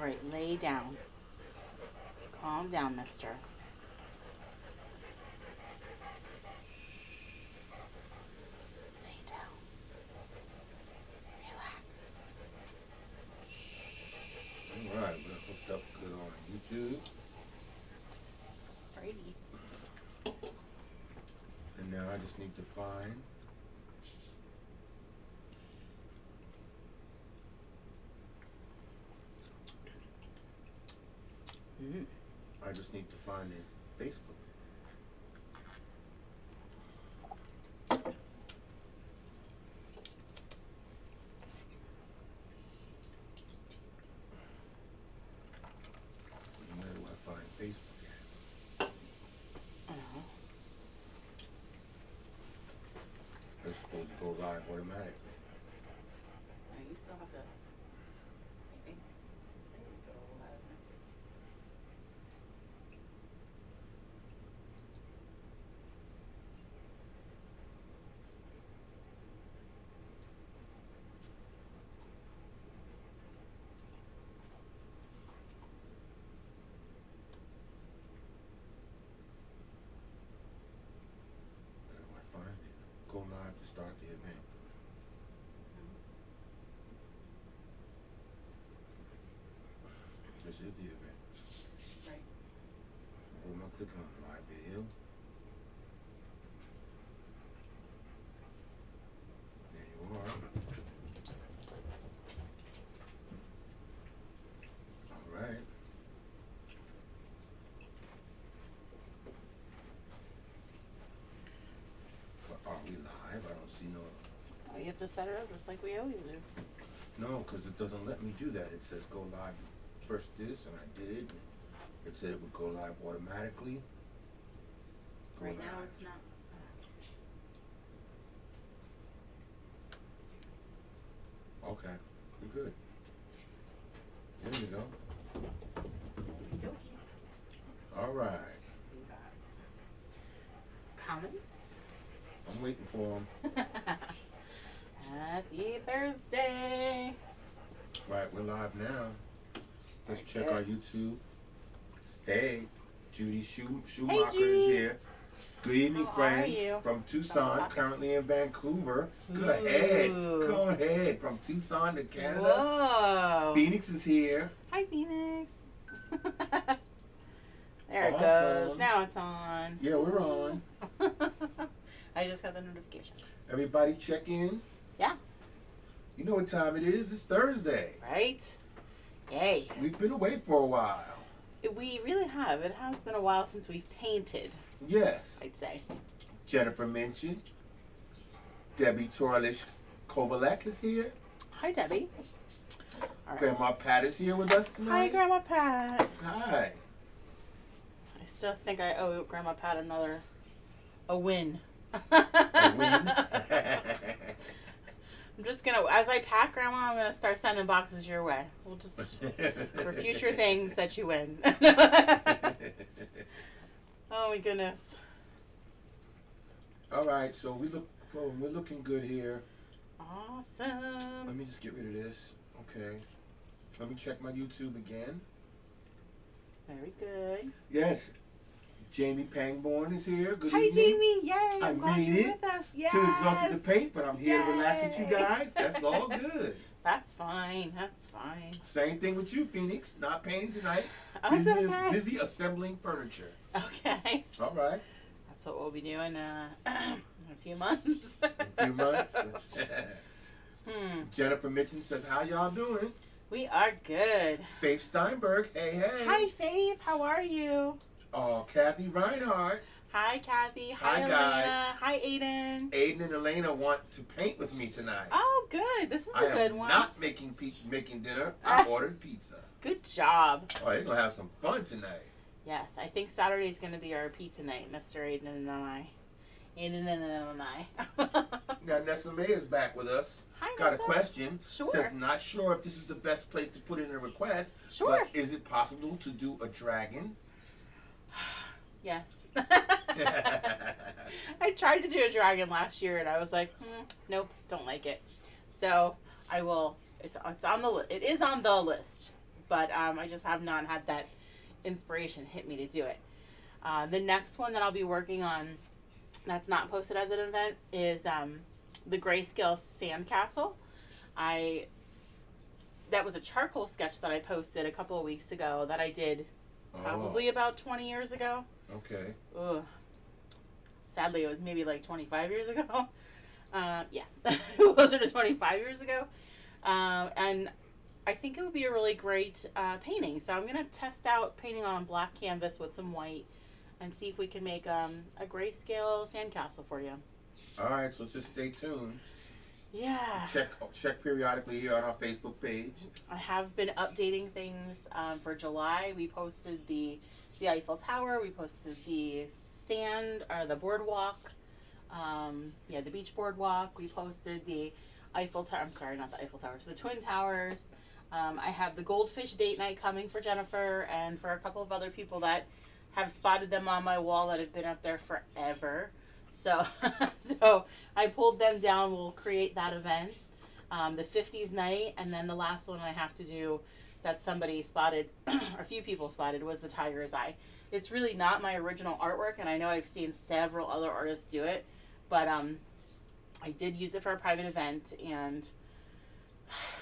right, lay down. Calm down, mister. Lay down. Relax. Alright, we're hooked up good on YouTube. Brady. And now I just need to find I just need to find the Facebook. Where do I find Facebook at? They're supposed to go live automatically. You still have to, I think, say go live. Where do I find it? Go live to start the event. This is the event. Right. So what am I clicking on? Live video. There you are. Alright. But are we live? I don't see no. Oh, you have to set it up just like we always do. No, because it doesn't let me do that. It says go live first this, and I did. It said it would go live automatically. Go Right now live. it's not. Okay, we're good. There you go. All right. We got comments. I'm waiting for them. Happy Thursday. Right, we're live now. Let's Very check good. our YouTube. Hey, Judy Schumacher Hey, Judy. is here. Good evening, How are friends. you? From Tucson, Pockets. currently in Vancouver. Go Ooh. ahead. Go ahead. From Tucson to Canada. Whoa. Phoenix is here. Hi, Phoenix. There it Awesome. goes. Now it's on. Yeah, we're on. I just got the notification. Everybody check in. Yeah. You know what time it is. It's Thursday. Right? Yay. We've been away for a while. We really have. It has been a while since we've painted, Yes. I'd say. Jennifer mentioned. Debbie Torlish Kovalek is here. Hi, Debbie. All right. Grandma Pat is here with us Hi, tonight. Grandma Pat. Hi. I still think I owe Grandma Pat a win. A win. I'm just gonna, as I pack, Grandma, I'm gonna start sending boxes your way. We'll just, for future things that you win. Oh my goodness. All right, so we're looking good here. Awesome. Let me just get rid of this. Okay. Let me check my YouTube again. Very good. Yes. Jamie Pangborn is here. Good Hi, evening. Jamie. Yay. I'm glad made you're it. with us. Yes. Too exhausted to paint, but I'm here to relax with you Yay. guys. That's all good. That's fine. That's fine. Same thing with you, Phoenix. Not painting tonight. That's Busy, okay. busy assembling furniture. Okay. All right. That's what we'll be doing in a few months. A few months. Hmm. Jennifer Mitchell says, how y'all doing? We are good. Faith Steinberg, hey, hey. Hi, Faith. How are you? Kathy Reinhardt. Hi, Kathy. Hi, Elena. guys. Hi, Aiden. Aiden and Elena want to paint with me tonight. Oh, good. This is I a good am one. not making dinner. I ordered pizza. Good job. Oh, they're going to have some fun tonight. Yes, I think Saturday's going to be our pizza night, Mr. Aiden and I. Aiden and I. Now, Nessa May is back with us. Hi, Got a Nessa. question. Sure. Says, not sure if this is the best place to put in a request. Sure. But is it possible to do a dragon? Yes. I tried to do a dragon last year and I was like, nope, don't like it. So I will. It is on the list. but I just have not had that inspiration hit me to do it. The next one that I'll be working on that's not posted as an event is the grayscale sandcastle. That was a charcoal sketch that I posted a couple of weeks ago that I did probably about 20 years ago. Okay. Ugh. Sadly, it was maybe like 25 years ago. Yeah, closer to 25 years ago. And I think it would be a really great painting. So I'm going to test out painting on black canvas with some white and see if we can make a grayscale sandcastle for you. All right, so just stay tuned. Yeah. Check periodically here on our Facebook page. I have been updating things for July. We posted the Eiffel Tower. We posted the the boardwalk. The beach boardwalk. We posted the Eiffel Tower. I'm sorry, not the Eiffel Towers. The Twin Towers. I have the goldfish date night coming for Jennifer and for a couple of other people that have spotted them on my wall that have been up there forever. So I pulled them down. We'll create that event. The 50s night, and then the last one I have to do that somebody spotted, or a few people spotted, was the Tiger's Eye. It's really not my original artwork, and I know I've seen several other artists do it, but I did use it for a private event, and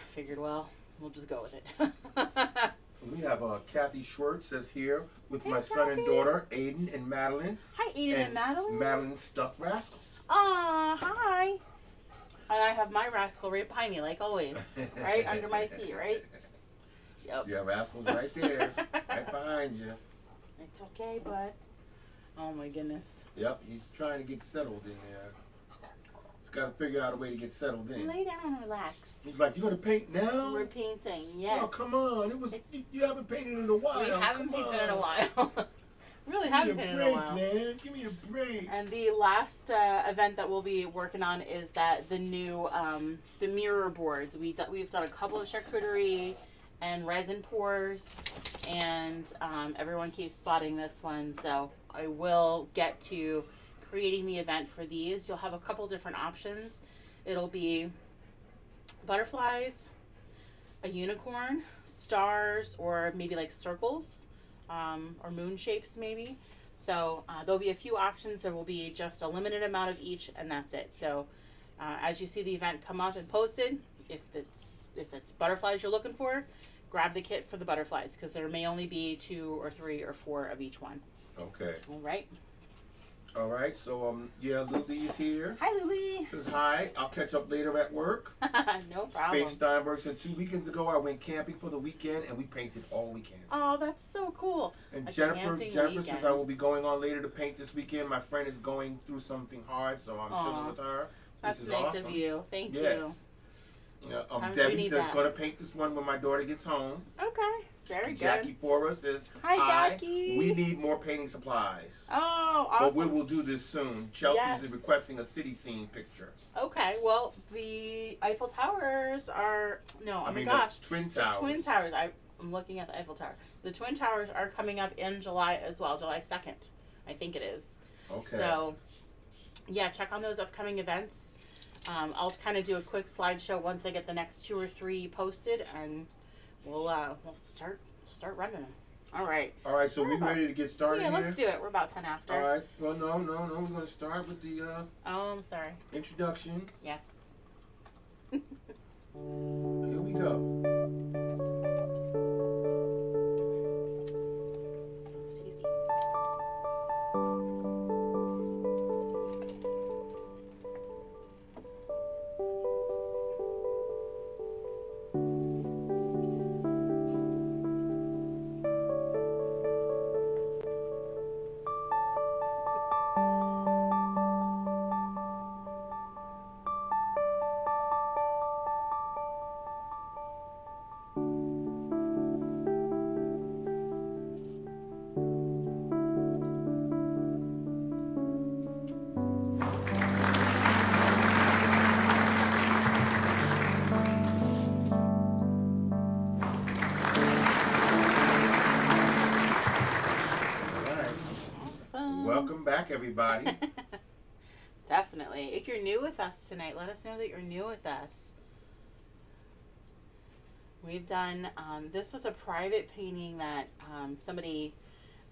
figured, well, we'll just go with it. We have Kathy Schwartz is here with Hey, my son and Kathy. daughter, Aiden and Madeline. Hi, Aiden and Madeline. Madeline's stuffed rascal. Aw, hi. And I have my rascal right behind me, like always. Right under my feet, right? Yep. Yeah, rascal's right there, right behind you. It's okay, bud. Oh my goodness. Yep, he's trying to get settled in there. He's got to figure out a way to get settled in. Lay down and relax. He's like, "You gonna paint now?" We're painting, yes. Oh, come on! You haven't painted in a while. We haven't Come painted in a on. while. Really haven't painted in a while. Give me a break, man. Give me a break. And the last event that we'll be working on is the new the mirror boards. We've done a couple of charcuterie and resin pours, and everyone keeps spotting this one. So I will get to creating the event for these. You'll have a couple different options. It'll be butterflies, a unicorn, stars, or maybe like circles, or moon shapes maybe. So there'll be a few options. There will be just a limited amount of each, and that's it. So as you see the event come up and posted, if it's butterflies you're looking for, grab the kit for the butterflies, because there may only be 2 or 3 or 4 of each one. Okay. All right. All right. So yeah, Lily's here. Hi, Lily. Says hi. I'll catch up later at work. No problem. Faith Steinberg said 2 weekends ago I went camping for the weekend and we painted all weekend. Oh, that's so cool. And A Jennifer camping says I will be going on later to paint this weekend. My friend is going through something hard, so I'm chilling with her. That's which is nice awesome. of you. Thank you. Yes. Yeah, Sometimes we Debbie need says that. going to paint this one when my daughter gets home. Okay. Very good. Jackie Forrest says Hi, Jackie. We need more painting supplies. Oh, awesome. But we will do this soon. Chelsea Yes. is requesting a city scene picture. Okay, well, the Eiffel Towers are... No, oh my the gosh. Twin The Towers. Twin Towers. I'm looking at the Eiffel Tower. The Twin Towers are coming up in July as well. July 2nd, I think it is. Okay. So, yeah, check on those upcoming events. I'll kind of do a quick slideshow once I get the next 2 or 3 posted, and we'll start running them. All right. All right, so we ready to get started Yeah, here? let's do it. We're about 10 after. All right. Well, no. We're going to start with the Oh, I'm sorry. introduction. Yes. Here we go. Sounds tasty. All right. Awesome. Welcome back, everybody. Definitely. If you're new with us tonight, let us know that you're new with us. We've done, this was a private painting that somebody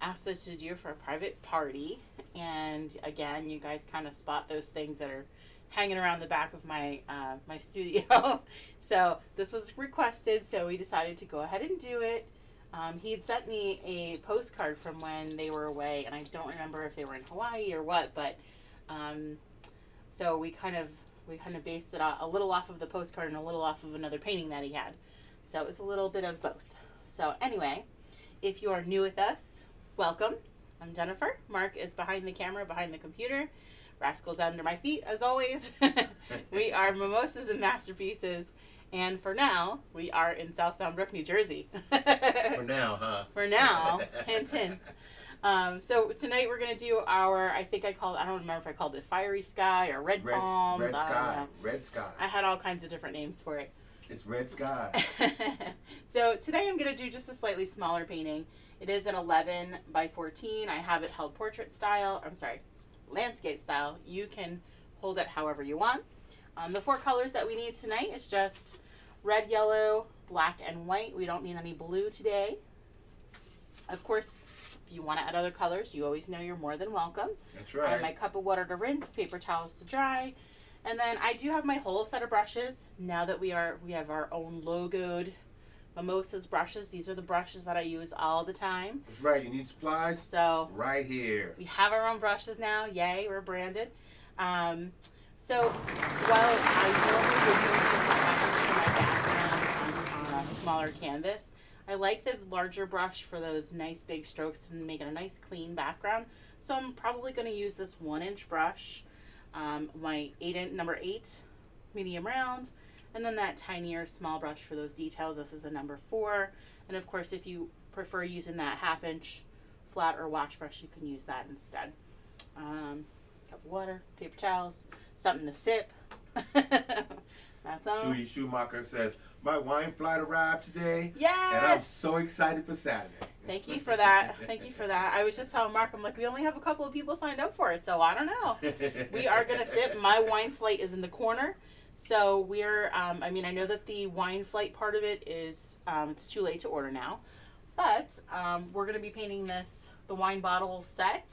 asked us to do for a private party. And again, you guys kind of spot those things that are hanging around the back of my my studio. So this was requested, so we decided to go ahead and do it. He had sent me a postcard from when they were away, and I don't remember if they were in Hawaii or what, but so we kind of based it a little off of the postcard and a little off of another painting that he had. So it was a little bit of both. So anyway, if you are new with us, welcome. I'm Jennifer. Mark is behind the camera, behind the computer. Rascal's under my feet, as always. We are Mimosas and Masterpieces. And for now, we are in Southbound Brook, New Jersey. For now, huh? For now. Hint, hint. So tonight we're going to do our, I don't remember if I called it Fiery Sky or Red Palms. Red Sky. Red Sky. I had all kinds of different names for it. It's Red Sky. So today I'm going to do just a slightly smaller painting. It is an 11 by 14. I have it held landscape style. You can hold it however you want. The 4 colors that we need tonight is just red, yellow, black, and white. We don't need any blue today. Of course, if you want to add other colors, you always know you're more than welcome. That's right. I have my cup of water to rinse, paper towels to dry, and then I do have my whole set of brushes. Now that we have our own logoed Mimosas brushes. These are the brushes that I use all the time. That's right. You need supplies? So right here. We have our own brushes now. Yay, we're branded. So while I normally would use my background on a smaller canvas, I like the larger brush for those nice big strokes and make it a nice clean background. So I'm probably going to use this 1-inch brush, my number 8 medium round, and then that tinier small brush for those details. This is a number 4. And of course, if you prefer using that 1/2-inch flat or wash brush, you can use that instead. Cup of water, paper towels, something to sip. That's all. Judy Schumacher says, my wine flight arrived today. Yes! And I'm so excited for Saturday. Thank you for that. Thank you for that. I was just telling Mark, I'm like, we only have a couple of people signed up for it, so I don't know. We are going to sip. My wine flight is in the corner. So we're, I know that the wine flight part of it is, it's too late to order now. But we're going to be painting the wine bottle set.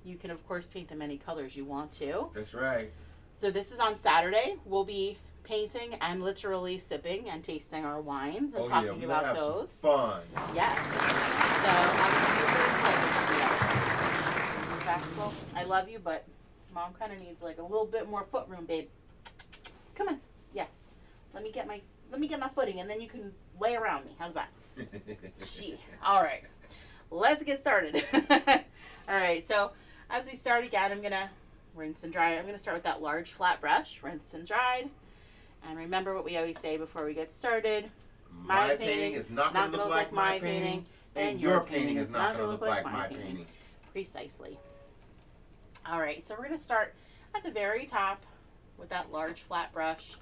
You can, of course, paint them any colors you want to. That's right. So this is on Saturday. We'll be painting and literally sipping and tasting our wines and talking about those. Some fun. Yes. So I'm super excited to do that. Rascal, I love you, but Mom kind of needs like a little bit more foot room, babe. Come on. Yes. Let me get my footing, and then you can lay around me. How's that? Gee. All right. Let's get started. All right. So as we start again, I'm gonna rinse and dry. I'm gonna start with that large flat brush, rinse and dried. And remember what we always say before we get started. My painting is not going to look like my painting, and your painting is not going to look like my painting. Precisely. All right, so we're going to start at the very top with that large flat brush.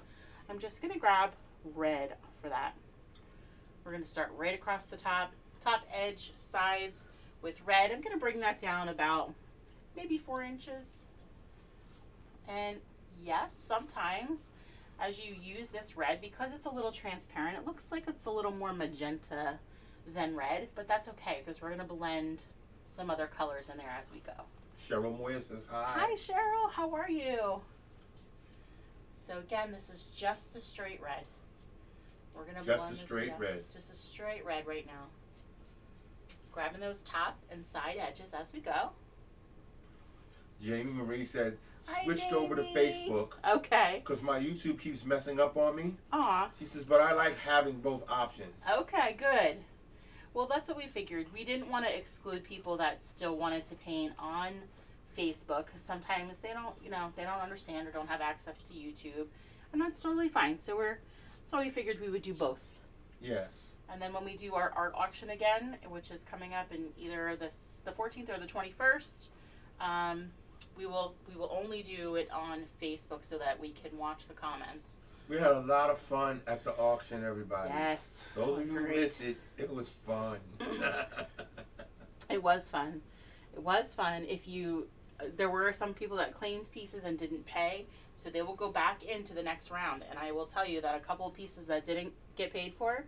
I'm just going to grab red for that. We're going to start right across the top edge, sides with red. I'm going to bring that down about maybe 4 inches. And yes, sometimes as you use this red, because it's a little transparent, it looks like it's a little more magenta than red, but that's okay because we're going to blend some other colors in there as we go. Cheryl Moya says hi. Hi, Cheryl. How are you? So again, this is just the straight red. We're going to blend just a straight red. Just a straight red right now. Grabbing those top and side edges as we go. Jamie Marie said, Hi, switched over to Jamie. Facebook. Okay. Because my YouTube keeps messing up on me. Aw. She says, but I like having both options. Okay, good. Well, that's what we figured. We didn't want to exclude people that still wanted to paint on Facebook because sometimes they don't understand or don't have access to YouTube, and that's totally fine. So we figured we would do both. Yes. And then when we do our art auction again, which is coming up in either the 14th or the 21st, we will only do it on Facebook so that we can watch the comments. We had a lot of fun at the auction, everybody. Yes. Those of you who missed it, it was fun. It was fun. It was fun. There were some people that claimed pieces and didn't pay, so they will go back into the next round. And I will tell you that a couple of pieces that didn't get paid for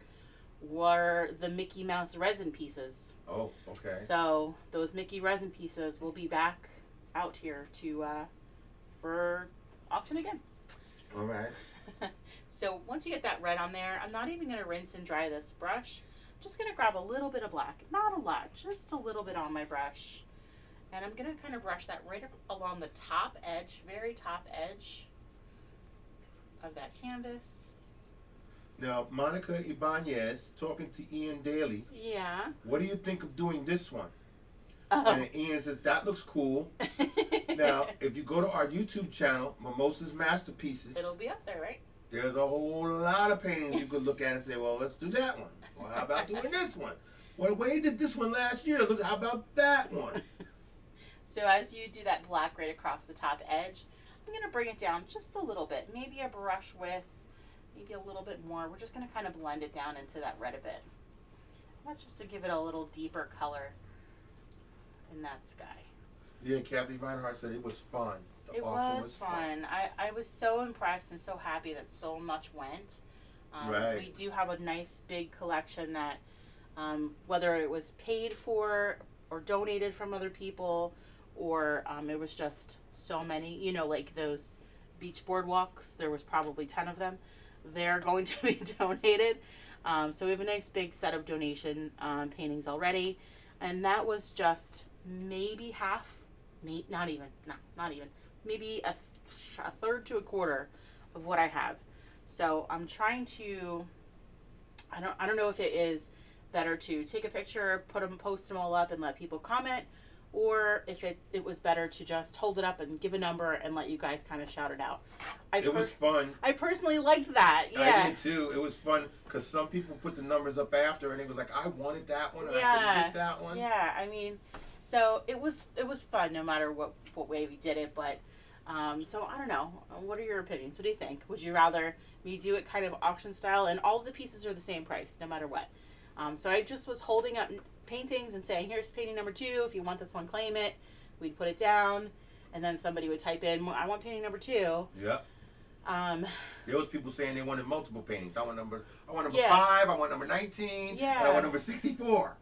were the Mickey Mouse resin pieces. Oh, okay. So those Mickey resin pieces will be back out here to for auction again. All right. So once you get that red on there, I'm not even going to rinse and dry this brush. I'm just going to grab a little bit of black. Not a lot, just a little bit on my brush. And I'm going to kind of brush that right along the top edge, very top edge of that canvas. Now, Monica Ibanez talking to Ian Daly. Yeah. What do you think of doing this one? Oh. And Ian says, that looks cool. Now, if you go to our YouTube channel, Mimosa's Masterpieces, It'll be up there, right? there's a whole lot of paintings you could look at and say, well, let's do that one. Well, how about doing this one? Well, Wade did this one last year. Look, how about that one? So as you do that black right across the top edge, I'm going to bring it down just a little bit. Maybe a brush width, maybe a little bit more. We're just going to kind of blend it down into that red a bit. That's just to give it a little deeper color in that sky. Yeah, Kathy Reinhardt said it was fun. The It auction was fun. I was so impressed and so happy that so much went. Right. We do have a nice big collection that, whether it was paid for or donated from other people, or it was just so many, you know, like those beach boardwalks, there was probably 10 of them. They're going to be donated. So we have a nice big set of donation paintings already. And that was just maybe half, not even, maybe a third to a quarter of what I have. So I'm trying to, I don't know if it is better to take a picture, post them all up and let people comment, or if it was better to just hold it up and give a number and let you guys kind of shout it out. It was fun. I personally liked that. Yeah. I did too. It was fun because some people put the numbers up after and it was like, I wanted that one and I couldn't get that one. Yeah, I mean, so it was fun no matter what way we did it, but so I don't know. What are your opinions? What do you think? Would you rather me do it kind of auction style, and all of the pieces are the same price no matter what? So I just was holding up paintings and saying, here's painting number 2. If you want this one, claim it. We'd put it down, and then somebody would type in, I want painting number 2. Yeah. There was people saying they wanted multiple paintings. I want number Yeah. 5. I want number 19. Yeah. And I want number 64.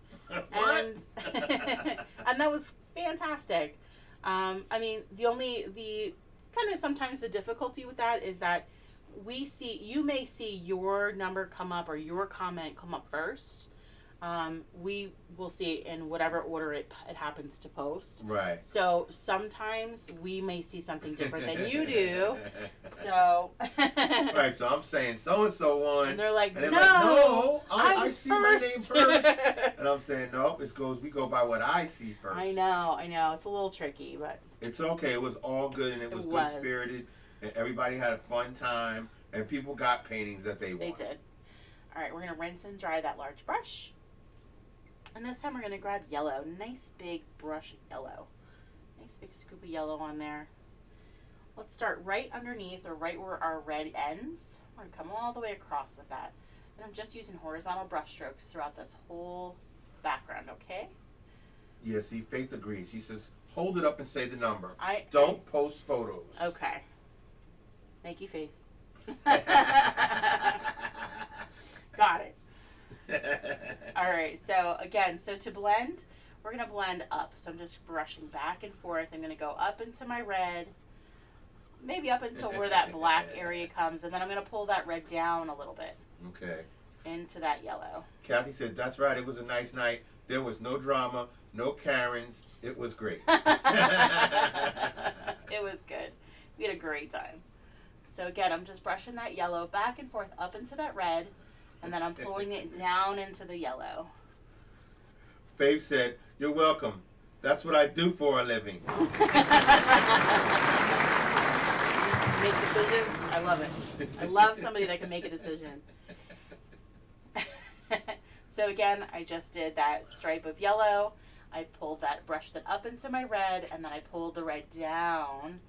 What? And that was fantastic. I mean, the kind of sometimes the difficulty with that is that you may see your number come up or your comment come up first. We will see it in whatever order it happens to post. Right. So sometimes we may see something different than you do. So. Right. So I'm saying so and so won. And they're like, and they're no, like, no, I was see first. my name first. And I'm saying no. We go by what I see first. I know. It's a little tricky, but it's okay. It was all good and it was good spirited, and everybody had a fun time, and people got paintings that they wanted. They did. All right, we're gonna rinse and dry that large brush. And this time we're going to grab yellow. Nice big brush yellow. Nice big scoop of yellow on there. Let's start right underneath or right where our red ends. We're going to come all the way across with that. And I'm just using horizontal brush strokes throughout this whole background, okay? Yeah, see, Faith agrees. She says, hold it up and say the number. Don't post photos. Okay. Thank you, Faith. Got it. All right, so again, to blend, we're going to blend up. So I'm just brushing back and forth. I'm going to go up into my red, maybe up until where that black area comes, and then I'm going to pull that red down a little bit. Okay. Into that yellow. Kathy said, that's right, it was a nice night. There was no drama, no Karens. It was great. It was good. We had a great time. So again, I'm just brushing that yellow back and forth up into that red, and then I'm pulling it down into the yellow. Faith said, you're welcome. That's what I do for a living. Make decisions? I love it. I love somebody that can make a decision. So again, I just did that stripe of yellow. I pulled that, brushed it up into my red, and then I pulled the red down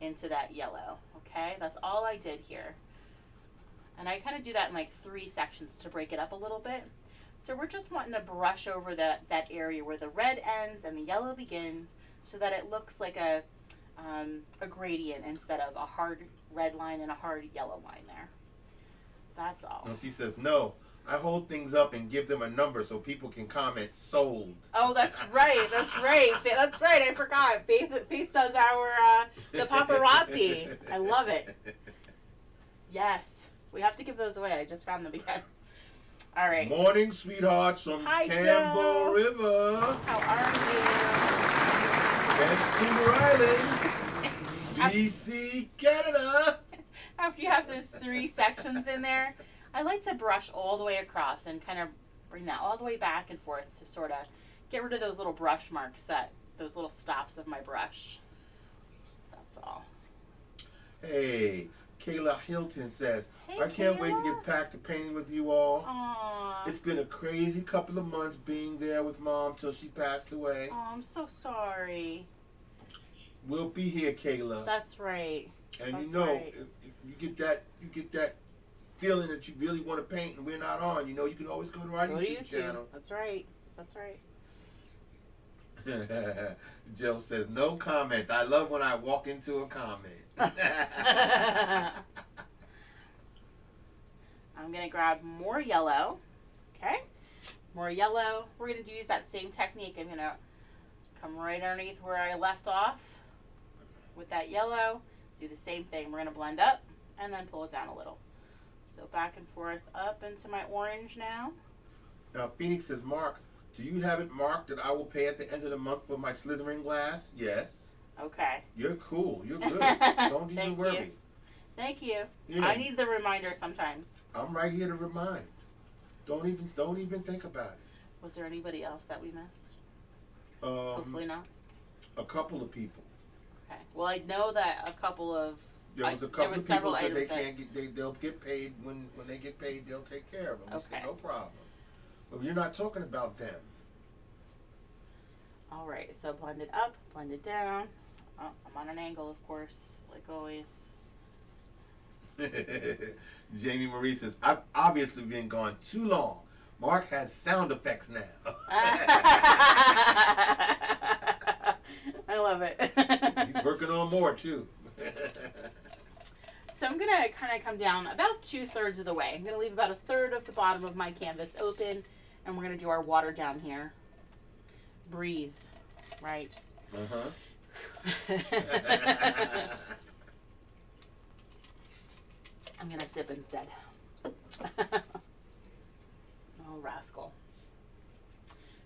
into that yellow. Okay, that's all I did here. And I kind of do that in like 3 sections to break it up a little bit. So we're just wanting to brush over that area where the red ends and the yellow begins, so that it looks like a gradient instead of a hard red line and a hard yellow line there. That's all. And she says, no, I hold things up and give them a number so people can comment sold. Oh, that's right. That's right. That's right. I forgot. Faith does our the paparazzi. I love it. Yes, we have to give those away. I just found them again. All right. Morning, sweethearts from Hi, Campbell Joe. River. How Vancouver Island. BC, Canada. After you have those 3 sections in there, I like to brush all the way across and kind of bring that all the way back and forth to sort of get rid of those little brush marks, those little stops of my brush. That's all. Hey, Kayla Hilton says, Hey, I can't wait to Kayla. get back to painting with you all. Aww. It's been a crazy couple of months being there with Mom till she passed away. Oh, I'm so sorry. We'll be here, Kayla. That's right. And That's you know, right. if you get that feeling that you really want to paint and we're not on, you know, you can always go to our YouTube channel. That's right. That's right. Joe says, no comment. I love when I walk into a comment. I'm going to grab more yellow. Okay. More yellow. We're going to use that same technique. I'm going to come right underneath where I left off with that yellow. Do the same thing. We're going to blend up and then pull it down a little. So back and forth up into my orange now. Now, Phoenix says, Mark, do you have it marked that I will pay at the end of the month for my slithering glass? Yes. Okay. You're cool. You're good. Don't even Thank worry. you. Thank you. Yeah. I need the reminder sometimes. I'm right here to remind. Don't even think about it. Was there anybody else that we missed? Hopefully not. A couple of people. Okay. Well, I know that a couple of There was a there couple was of people several said they items that- can't get. They'll get paid when they get paid. They'll take care of them. We said, Okay. no problem. But you're not talking about them. All right. So blend it up, blend it down. Oh, I'm on an angle, of course, like always. Jamie Marie says, I've obviously been gone too long. Mark has sound effects now. I love it. He's working on more too. So I'm going to kind of come down about 2/3 of the way. I'm going to leave about 1/3 of the bottom of my canvas open, and we're going to do our water down here. Breathe, right? Uh-huh. I'm going to sip instead. Oh, rascal.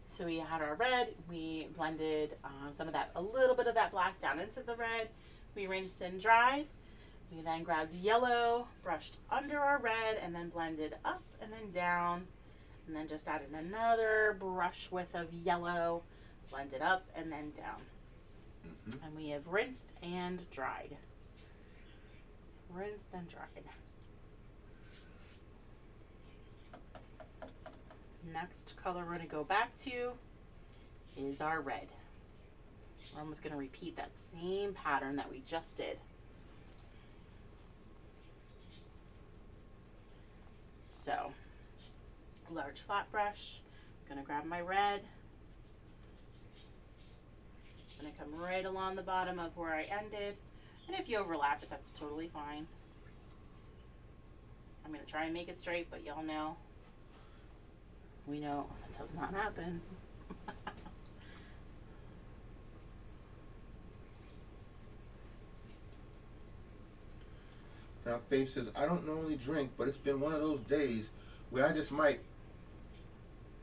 So we had our red. We blended a little bit of that black down into the red. We rinsed and dried. We then grabbed yellow, brushed under our red, and then blended up and then down. And then just added another brush width of yellow, blended up and then down. Mm-hmm. And we have rinsed and dried. Rinsed and dried. Next color we're going to go back to is our red. We're almost going to repeat that same pattern that we just did. So, large flat brush. I'm going to grab my red. I'm going to come right along the bottom of where I ended. And if you overlap it, that's totally fine. I'm going to try and make it straight, but y'all know, we know that does not happen. Now Faith says, I don't normally drink, but it's been one of those days where I just my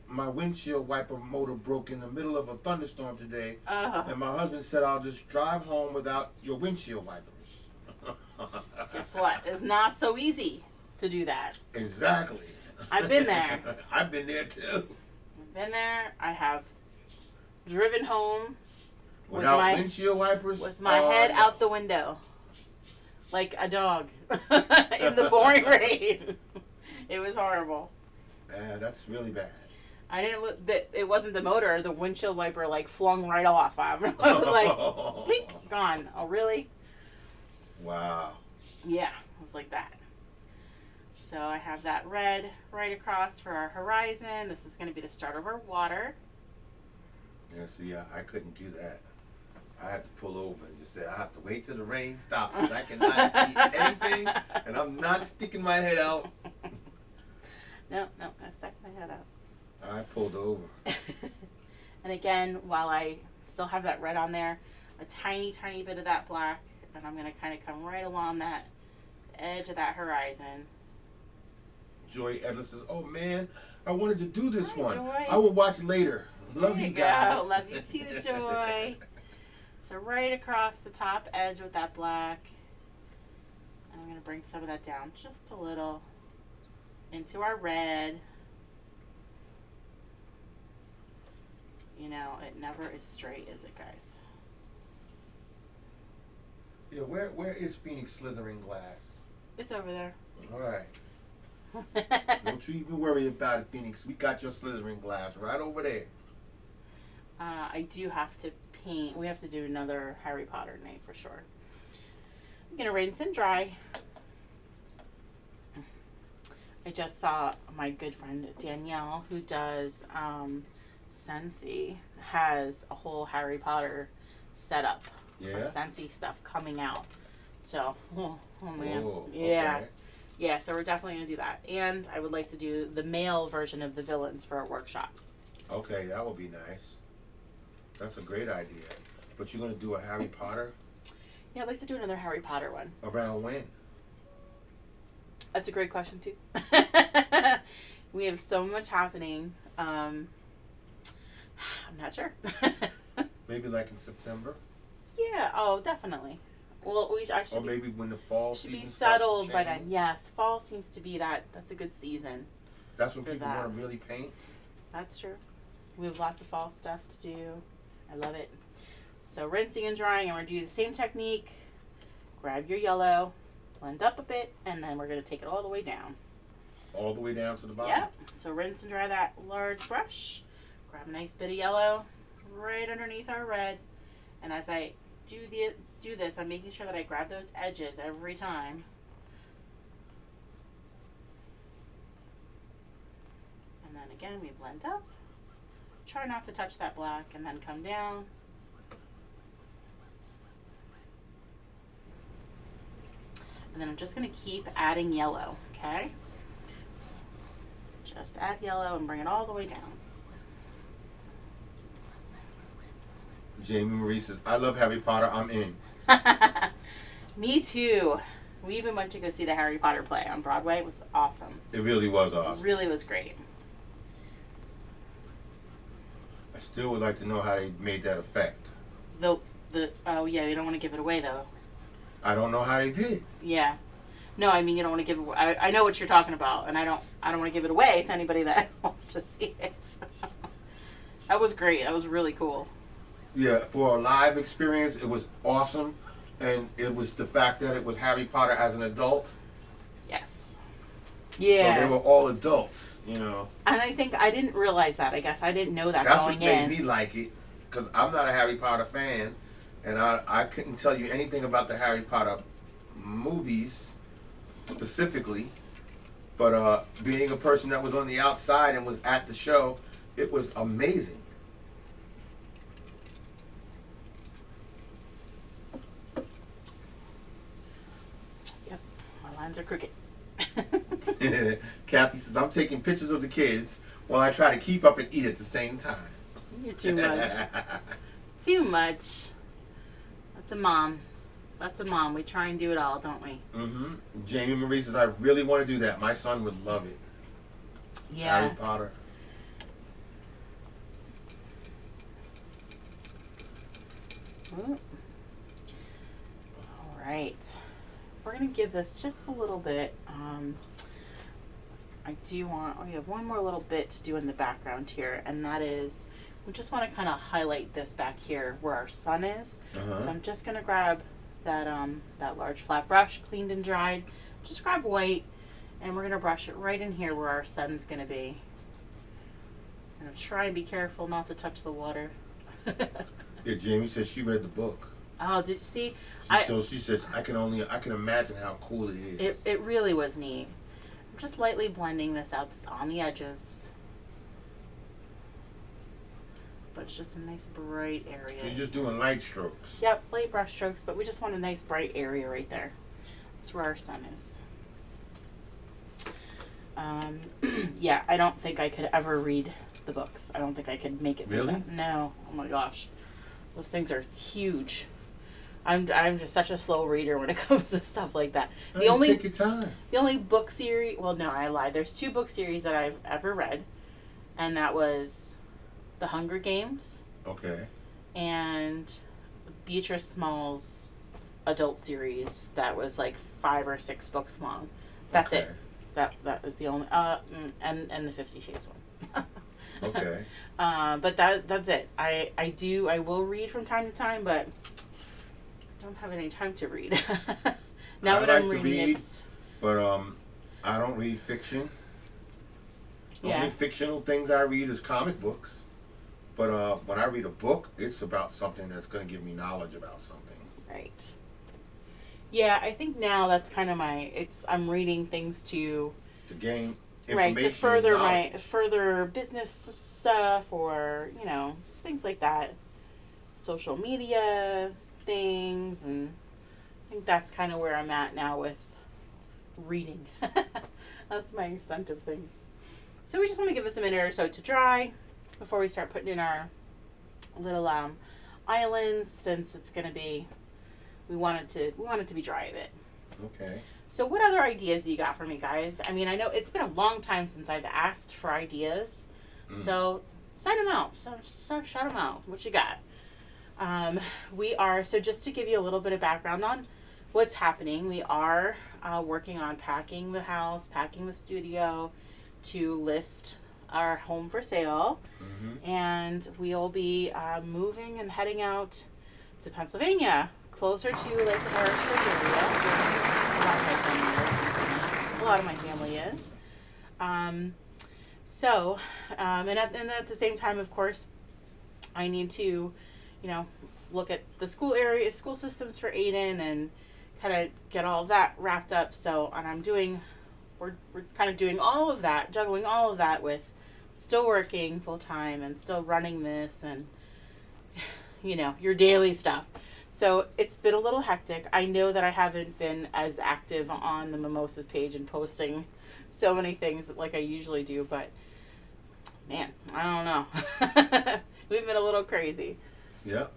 windshield wiper motor broke in the middle of a thunderstorm today, and my husband said I'll just drive home without your windshield wipers. Guess what? It's not so easy to do that. Exactly. I've been there. I've been there too. I've been there. I have driven home Without my windshield wipers? with my head out the window, like a dog in the pouring rain. It was horrible. That's really bad. I didn't look that it wasn't the motor. The windshield wiper like flung right off. I was like, blink, gone. Oh, really? Wow. Yeah, it was like that. So I have that red right across for our horizon. This is going to be the start of our water. Yeah, see, I couldn't do that. I had to pull over and just say, I have to wait till the rain stops because I cannot see anything, and I'm not sticking my head out. No, I stuck my head out. I pulled over. And again, while I still have that red on there, a tiny, tiny bit of that black, and I'm going to kind of come right along that edge of that horizon. Joy Edler says, "Oh man, I wanted to do this Hi, one. Joy. I will watch later. Love There you you guys." go. Love you too, Joy. So right across the top edge with that black. I'm going to bring some of that down just a little into our red. You know, it never is straight, is it, guys? Yeah, where is Phoenix Slithering Glass? It's over there. All right. Don't you even worry about it, Phoenix. We got your Slithering Glass right over there. I do have to paint. We have to do another Harry Potter night for sure. I'm going to rinse and dry. I just saw my good friend Danielle, who does Scentsy, has a whole Harry Potter setup for Scentsy stuff coming out. So, oh man. Oh, yeah. okay. Yeah, so we're definitely going to do that. And I would like to do the male version of the villains for a workshop. Okay, that would be nice. That's a great idea. But you're going to do a Harry Potter? Yeah, I'd like to do another Harry Potter one. Around when? That's a great question, too. We have so much happening. I'm not sure. Maybe like in September? Yeah, oh, definitely. Well, we actually or maybe when the fall should season be settled starts by to change. then. Yes, fall seems to be that's a good season. That's when for people that. want to really paint. That's true. We have lots of fall stuff to do. I love it. So rinsing and drying, and we're going to do the same technique. Grab your yellow, blend up a bit, and then we're going to take it all the way down. All the way down to the bottom? Yep. So rinse and dry that large brush. Grab a nice bit of yellow right underneath our red. And as I do this, I'm making sure that I grab those edges every time. And then again, we blend up. Try not to touch that black, and then come down. And then I'm just going to keep adding yellow, okay? Just add yellow and bring it all the way down. Jamie Marie says, "I love Harry Potter. I'm in." Me too. We even went to go see the Harry Potter play on Broadway. It was awesome. It really was It awesome. really was great. I still would like to know how they made that effect. Oh yeah, you don't want to give it away though. I don't know how they did. Yeah. No, I mean you don't want to give it away. I know what you're talking about, and I don't want to give it away to anybody that wants to see it. That was great. That was really cool. Yeah, for a live experience, it was awesome. And it was the fact that it was Harry Potter as an adult. Yes. Yeah. So they were all adults, you know. And I think I didn't realize that. I guess I didn't know that That's going what made in. me like it. Because I'm not a Harry Potter fan. And I couldn't tell you anything about the Harry Potter movies specifically. But being a person that was on the outside and was at the show, it was amazing. Yep. My lines are crooked. Kathy says, "I'm taking pictures of the kids while I try to keep up and eat at the same time." You're too much. Too much. That's a mom. That's a mom. We try and do it all, don't we? Mm-hmm. Jamie Marie says, "I really want to do that. My son would love it." Yeah. Harry Potter. All right. We're going to give this just a little bit. We have one more little bit to do in the background here, and that is, we just want to kind of highlight this back here where our sun is. Uh-huh. So I'm just going to grab that large flat brush, cleaned and dried. Just grab white, and we're going to brush it right in here where our sun's going to be. And try and be careful not to touch the water. Yeah, Jamie says she read the book. Oh, did you see? So she says, I can imagine how cool it is. It really was neat. I'm just lightly blending this out on the edges. But it's just a nice bright area. So you're just doing light strokes. Yep, light brush strokes, but we just want a nice bright area right there. That's where our sun is. Yeah, I don't think I could ever read the books. I don't think I could make it through Really? that. No. Oh my gosh. Those things are huge. I'm just such a slow reader when it comes to stuff like that. Take your time. The only book series, well, no, I lied. There's 2 book series that I've ever read, and that was The Hunger Games Okay. and Beatrice Small's adult series that was like 5 or 6 books long. That's Okay. it. That was the only and the 50 Shades one. Okay. But that's it. I will read from time to time, but I don't have any time to read. Now I when like I'm to reading, read, it's But I don't read fiction. Yeah. Only fictional things I read is comic books. But when I read a book, it's about something that's going to give me knowledge about something. right. Yeah, I think now that's kind of I'm reading things to To gain right information. to further knowledge. further business stuff or just things like that, social media things, and I think that's kind of where I'm at now with reading. That's my extent of things. So we just want to give this a minute or so to dry before we start putting in our little islands, since it's going to be we want it to be dry a bit. Okay. So what other ideas you got for me, guys? I mean, I know it's been a long time since I've asked for ideas. So send them out. So shout them out. What you got? So just to give you a little bit of background on what's happening, we are working on packing the house, packing the studio to list our home for sale. Mm-hmm. And we'll be moving and heading out to Pennsylvania, closer to Lake Harrisburg area. A lot of my family is. And at the same time, of course, I need to, look at the school systems for Aiden and kind of get all of that wrapped up. So, and we're kind of doing all of that, juggling all of that with still working full time and still running this and, your daily stuff. So it's been a little hectic. I know that I haven't been as active on the Mimosas page and posting so many things like I usually do, but man, I don't know. We've been a little crazy. Yep.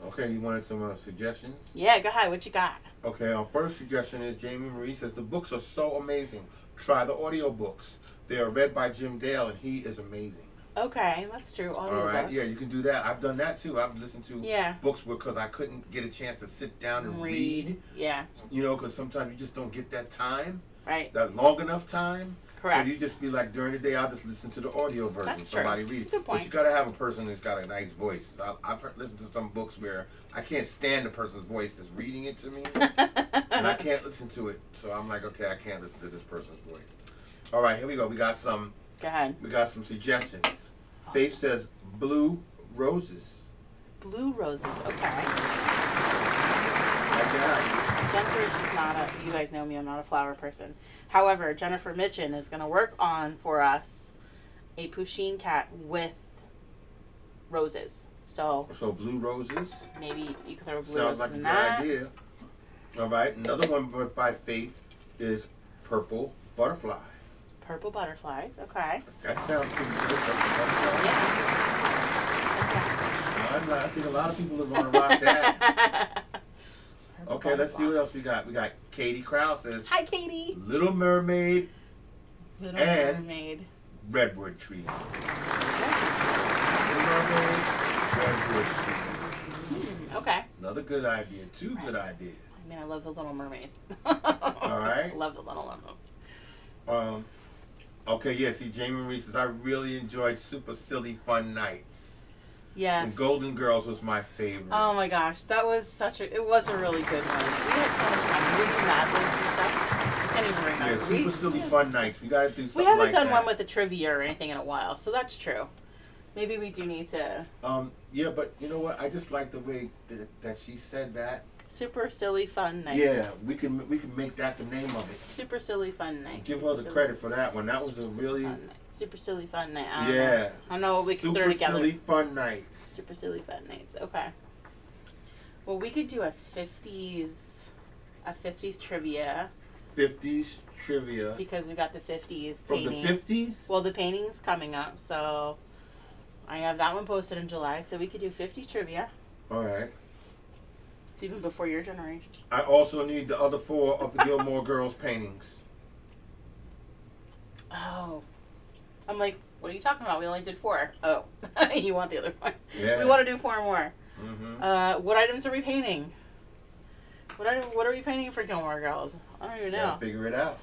Okay, you wanted some suggestions? Yeah, go ahead. What you got? Okay, our first suggestion is Jamie Marie says the books are so amazing. Try the audiobooks. They are read by Jim Dale, and he is amazing. Okay, that's true. All right, yeah, you can do that. I've done that too. I've listened to books because I couldn't get a chance to sit down and read. Yeah. Because sometimes you just don't get that time. Right. That long enough time. Correct. So you just be like, during the day, I'll just listen to the audio version. That's Somebody true. read. That's a good point. But you got to have a person who's got a nice voice. I've listened to some books where I can't stand the person's voice that's reading it to me. And I can't listen to it. So I'm like, okay, I can't listen to this person's voice. All right, here we go. We got some. Go ahead. We got some suggestions. Awesome. Faith says blue roses. Blue roses. Okay. Like that. Jennifer is just not you guys know me, I'm not a flower person. However, Jennifer Mitchin is going to work on for us a Pusheen cat with roses. So blue roses. maybe you could throw blue Sounds roses like a in good that. idea. All right, another one by Faith is purple butterfly. Purple butterflies. Okay. That sounds pretty good. Purple butterfly. Yeah. I think a lot of people are going to rock that. Purple Okay, let's see butterfly. what else we got. We got Katie Krause says Hi, Katie. Little Mermaid, Little And- Mermaid. redwood trees. Little Mermaid, redwood trees. Okay. Another good idea. Two good ideas. I mean, I love the Little Mermaid. All right. Love the Little Mermaid. Okay, yeah, see, Jamie Marie says, I really enjoyed Super Silly Fun Nights. Yes. And Golden Girls was my favorite. Oh my gosh, that was it was a really good one. We had so much fun. We do Mad Libs and stuff. I can't even remember. Yeah, Super Silly Fun Nights. We got to do something We haven't like done that. one with a trivia or anything in a while, so that's true. Maybe we do need to. Yeah, but you know what? I just like the way that she said that. Super Silly Fun Nights. Yeah, we can make that the name of it. Super Silly Fun Nights. Give her the credit for that one. That was a really Super Silly Fun Night. yeah. I don't know what we can throw together. Super Silly Fun Nights. Super Silly Fun Nights. Okay. Well, we could do a 50s trivia. 50s trivia. because we got the 50s From painting. the 50s? Well, the painting's coming up, so I have that one posted in July, so we could do 50 trivia. All right. It's even before your generation. I also need the other 4 of the Gilmore Girls paintings. Oh. I'm like, what are you talking about? We only did 4. Oh. You want the other one. Yeah. We want to do 4 more. Mm-hmm. What items are we painting? What are we painting for Gilmore Girls? I don't even know. Gotta figure it out.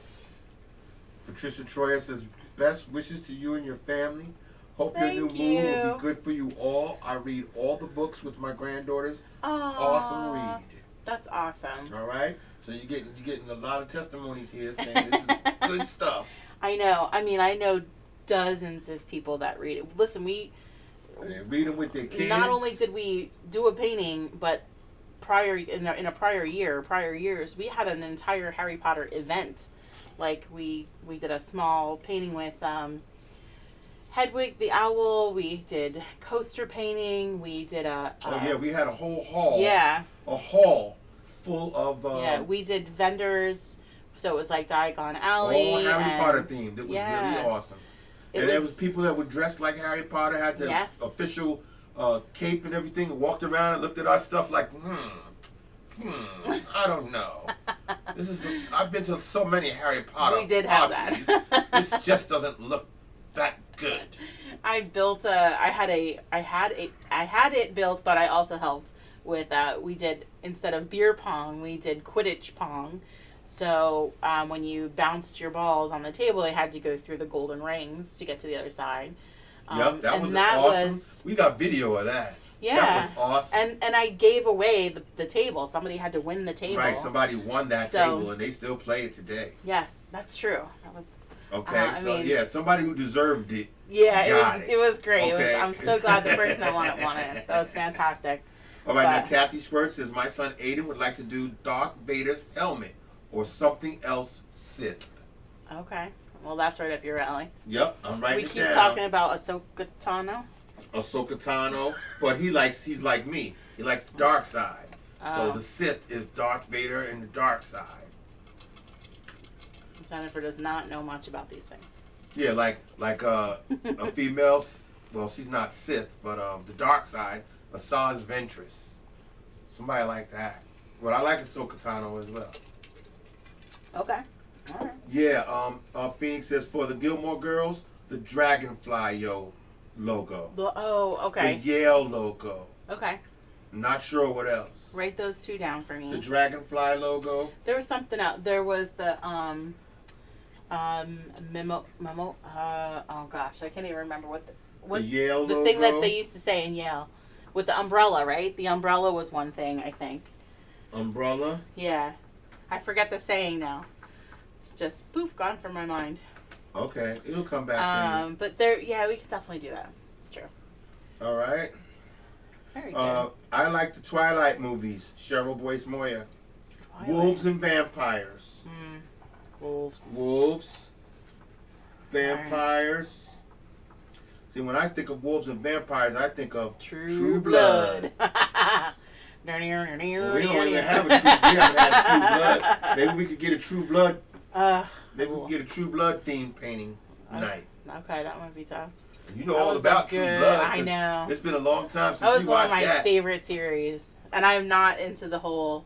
Patricia Troyer says, best wishes to you and your family. Hope Thank your new you. move will be good for you all. I read all the books with my granddaughters. Aww, Awesome read. That's awesome. All right? So you're getting a lot of testimonies here saying this is good stuff. I know. I mean, I know dozens of people that read it. Listen, They read them with their kids. not only did we do a painting, but in a prior years, we had an entire Harry Potter event. Like we did a small painting with Hedwig the owl. We did coaster painting. We did we had a whole hall. Yeah. A hall full of. Yeah, we did vendors. So it was like Diagon Alley. All Harry Potter themed. It was yeah. really awesome. There was people that were dressed like Harry Potter, had the official cape and everything, and walked around and looked at our stuff like, I don't know. I've been to so many Harry Potter. We did have that. This just doesn't look that good. I built I had it built, but I also helped with we did, instead of beer pong, we did Quidditch pong. So when you bounced your balls on the table, they had to go through the golden rings to get to the other side. Yep, that was awesome. We got video of that. Yeah, that was awesome. And I gave away the table. Somebody had to win the table. Right, somebody won that table, and they still play it today. Yes, that's true. That was okay. Somebody who deserved it. Yeah, it was great. Okay. I'm so glad the person that won it. That was fantastic. All right, now Kathy Spurt says my son Aiden would like to do Darth Vader's helmet or something else Sith. Okay. Well, that's right up your alley. Yep, I'm writing it down. We keep talking about Ahsoka Tano. Ahsoka Tano, but he's like me. He likes the dark side. So the Sith is Darth Vader and the dark side. Jennifer does not know much about these things. Yeah, like a female. Well, she's not Sith, but the dark side, Asajj Ventress. Somebody like that. But I like Ahsoka Tano as well. Okay. All right. Yeah. Phoenix says for the Gilmore Girls, the Dragonfly logo. Okay. The Yale logo. Okay. Not sure what else. Write those 2 down for me. The Dragonfly logo. There was something else. There was the memo. Oh gosh, I can't even remember what the Yale logo. The thing that they used to say in Yale, with the umbrella, right? The umbrella was one thing, I think. Umbrella. Yeah, I forget the saying now. It's just poof, gone from my mind. Okay, it'll come back to you. But we could definitely do that. It's true. All right. Very good. I like the Twilight movies. Cheryl Boyce Moyer. Wolves and Vampires. Wolves. Vampires. See, when I think of wolves and vampires, I think of True Blood. We don't even have we haven't had True Blood. Maybe we could get a True Blood. Maybe we could get a True Blood themed painting night. Okay, that might be tough. You know all about True Blood. I know. It's been a long time since that was we watched one of my that. favorite series, and I'm not into the whole.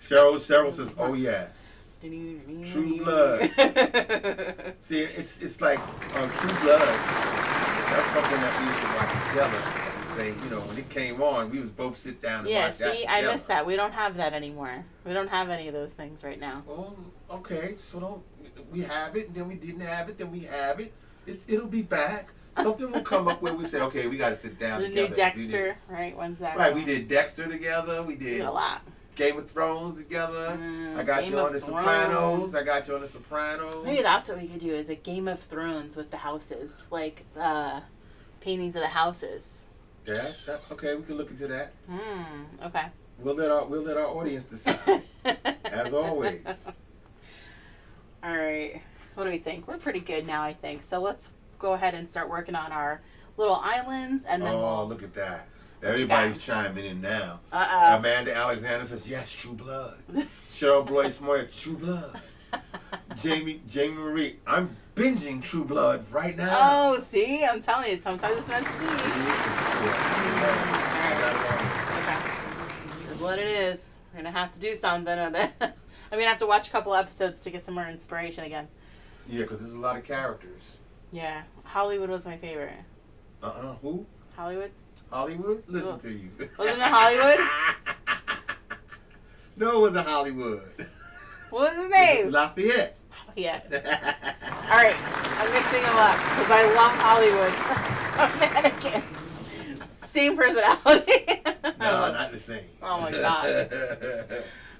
Cheryl says, "Oh yes." True Blood. See, it's like True Blood. That's something that we used to watch together. Say, when it came on, we would both sit down and watch that. Yeah, see, I missed that. We don't have that anymore. We don't have any of those things right now. Oh, okay. So we have it, and then we didn't have it, then we have it. It'll be back. Something will come up where we say, okay, we got to sit down the together. New Dexter, right? When's that? Right, we did Dexter together. We did did a lot. Game of Thrones together. I got Game you on of The Thrones. Sopranos. I got you on The Sopranos. Maybe that's what we could do, is a Game of Thrones with the houses, like paintings of the houses. Yeah, okay, we can look into that. Okay. We'll let our audience decide, as always. All right. What do we think? We're pretty good now, I think. So let's go ahead and start working on our little islands, and then look at that. Everybody's chiming in now. Amanda Alexander says, yes, True Blood. Cheryl Boyce Moyer, True Blood. Jamie Marie, I'm binging True Blood right now. Oh, see? I'm telling you, sometimes it's meant to be. Okay. True Blood it is. We're going to have to do something with it. I'm going to have to watch a couple episodes to get some more inspiration again. Yeah, because there's a lot of characters. Yeah. Hollywood was my favorite. Who? Hollywood? Hollywood? Listen to you. Wasn't it Hollywood? No, it wasn't Hollywood. What was his name? Lafayette. Yeah. All right, I'm mixing them up because I love Hollywood. Mannequin. Same personality. No, not the same. Oh my god.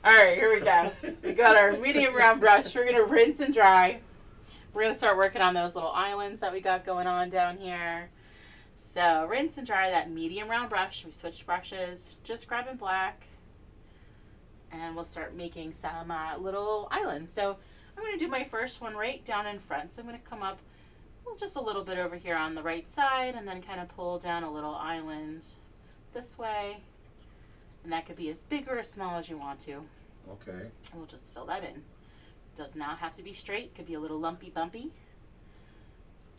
All right, here we go. We got our medium round brush. We're gonna rinse and dry. We're gonna start working on those little islands that we got going on down here. So rinse and dry that medium round brush. We switched brushes. Just grabbing black. And we'll start making some little islands. So I'm going to do my first one right down in front. So I'm going to come up just a little bit over here on the right side and then kind of pull down a little island this way. And that could be as big or as small as you want to. Okay. And we'll just fill that in. Does not have to be straight. Could be a little lumpy bumpy.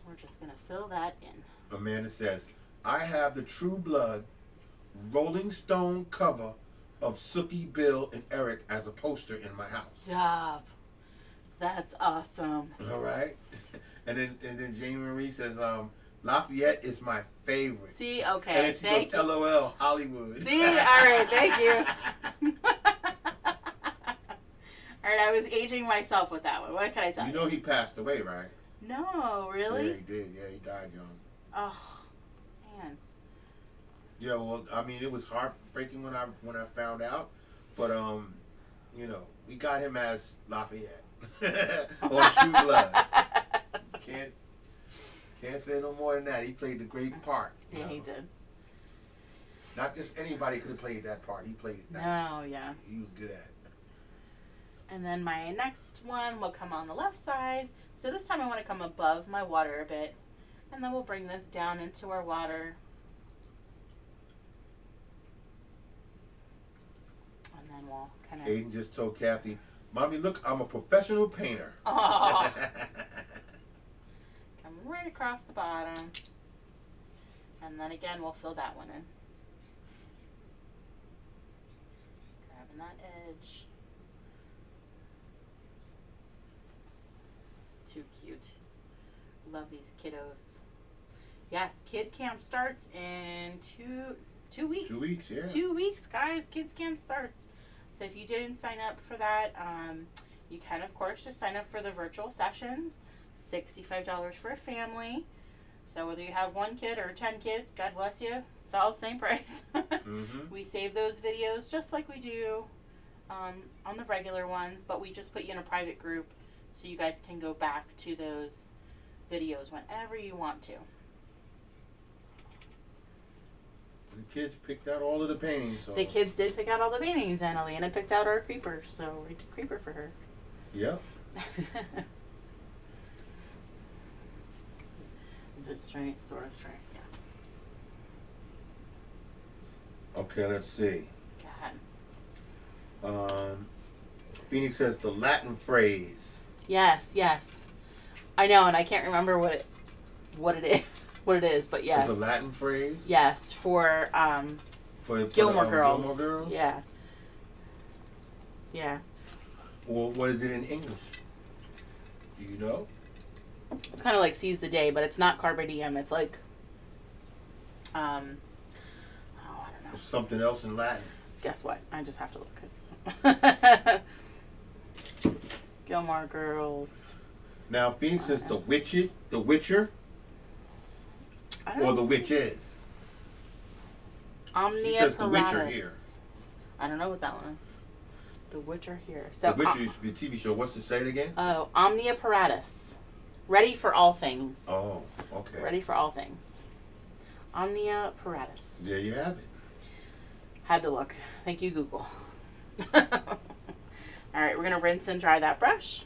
We're just going to fill that in. Amanda says, I have the True Blood Rolling Stone cover of Sookie, Bill, and Eric as a poster in my house. Stop. That's awesome. All right. And then Jamie Marie says, Lafayette is my favorite. See, okay. And then she goes, LOL, Hollywood. See, all right, thank you. All right, I was aging myself with that one. What can I tell you? You know he passed away, right? No, really? Yeah, he did. Yeah, he died young. Oh, man. Yeah, well, I mean, it was heartbreaking when I found out, but you know, we got him as Lafayette or True Blood. Can't say no more than that. He played the great part. Yeah, he did. Not just anybody could have played that part. He played it. No, yeah. He was good at it. And then my next one will come on the left side. So this time I want to come above my water a bit, and then we'll bring this down into our water. And then we'll kind of... Aiden just told Kathy, Mommy, look, I'm a professional painter. Oh. Come right across the bottom. And then again, we'll fill that one in. Grabbing that edge. Too cute. Love these kiddos. Yes, kid camp starts in two weeks. 2 weeks, yeah. 2 weeks, guys. Kids camp starts. So if you didn't sign up for that, you can, of course, just sign up for the virtual sessions. $65 for a family. So whether you have 1 kid or 10 kids, God bless you, it's all the same price. Mm-hmm. We save those videos just like we do on the regular ones, but we just put you in a private group so you guys can go back to those videos whenever you want to. The kids picked out all of the paintings. So. The kids did pick out all the paintings, and Alana picked out our creeper, so we did creeper for her. Yep. Is it straight? Sort of straight, yeah. Okay, let's see. Go ahead. Phoenix says the Latin phrase. Yes, yes. I know, and I can't remember what it is, but yes. It's a Latin phrase? Yes, for Gilmore Girls. Gilmore Girls? Yeah. Yeah. Well, what is it in English? Do you know? It's kind of like seize the day, but it's not carpe diem. It's like, I don't know. It's something else in Latin. Guess what? I just have to look, because Gilmore Girls. Now, Phoenix says the Witcher, or the Witches. Omnia She says the Witcher Paratus. here. I don't know what that one is. The Witcher here. So, The Witcher used to be a TV show. What's to say it again? Oh, Omnia Paratus. Ready for all things. Oh, okay. Ready for all things. Omnia Paratus. There you have it. Had to look. Thank you, Google. All right, we're going to rinse and dry that brush.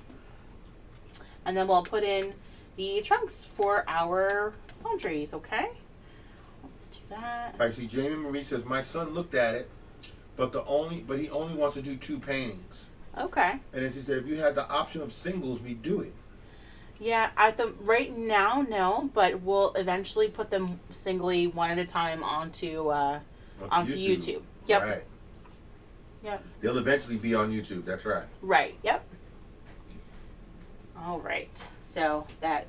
And then we'll put in the trunks for our palm trees, okay? Let's do that. I see Jamie Marie says, my son looked at it, but he only wants to do 2 paintings. Okay. And then she said, if you had the option of singles, we'd do it. Yeah, right now, no, but we'll eventually put them singly one at a time onto YouTube. Yep. Right. Yep. They'll eventually be on YouTube. That's right. Right. Yep. All right. So that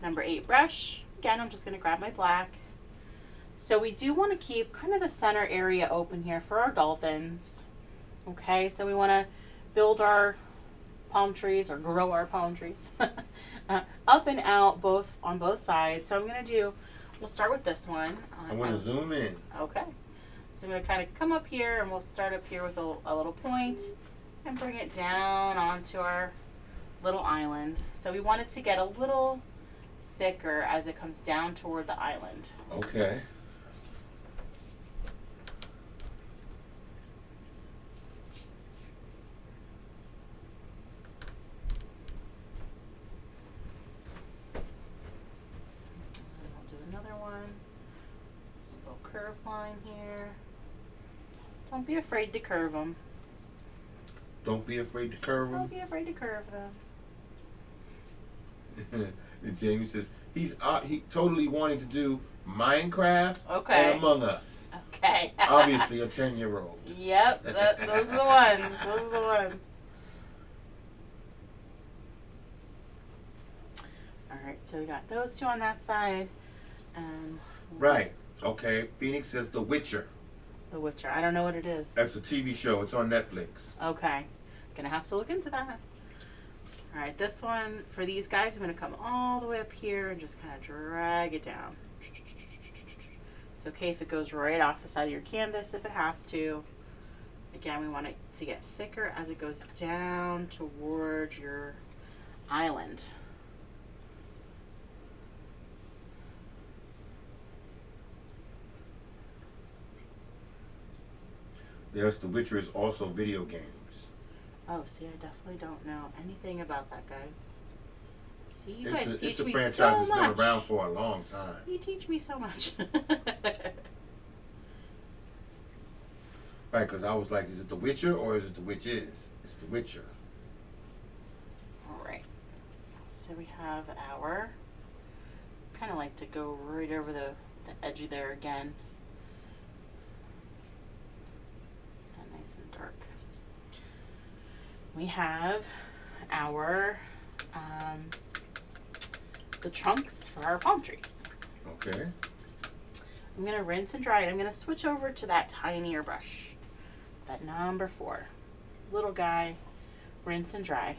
number 8 brush. Again, I'm just going to grab my black. So we do want to keep kind of the center area open here for our dolphins. Okay, so we want to build our palm trees, or grow our palm trees up and out on both sides. So we'll start with this one. I'm going to zoom in. Okay. So I'm going to kind of come up here, and we'll start up here with a little point and bring it down onto our little island. So we want it to get a little thicker as it comes down toward the island. Okay. Curve line here. Don't be afraid to curve them. Don't be afraid to curve them. Don't be afraid to curve them. And Jamie says he totally wanting to do Minecraft Okay. and Among Us. Okay. Obviously a 10-year-old. Yep, those are the ones. Those are the ones. All right, so we got those two on that side. Right. Okay. Phoenix says The Witcher. The Witcher. I don't know what it is. That's a TV show. It's on Netflix. Okay. Gonna have to look into that. All right, this one, for these guys, I'm gonna come all the way up here and just kind of drag it down. It's okay if it goes right off the side of your canvas if it has to. Again, we want it to get thicker as it goes down towards your island. Yes, The Witcher is also video games. Oh, see, I definitely don't know anything about that, guys. See, you It's guys teach a me franchise so that's much. been around for a long time. You teach me so much. Right, because I was like, is it The Witcher or is it The Witches? It's The Witcher. All right. So we have our, kind of like to go right over the edge of there again. That nice and dark. We have our, the trunks for our palm trees. Okay. I'm going to rinse and dry it. I'm going to switch over to that tinier brush. That number 4. Little guy. Rinse and dry.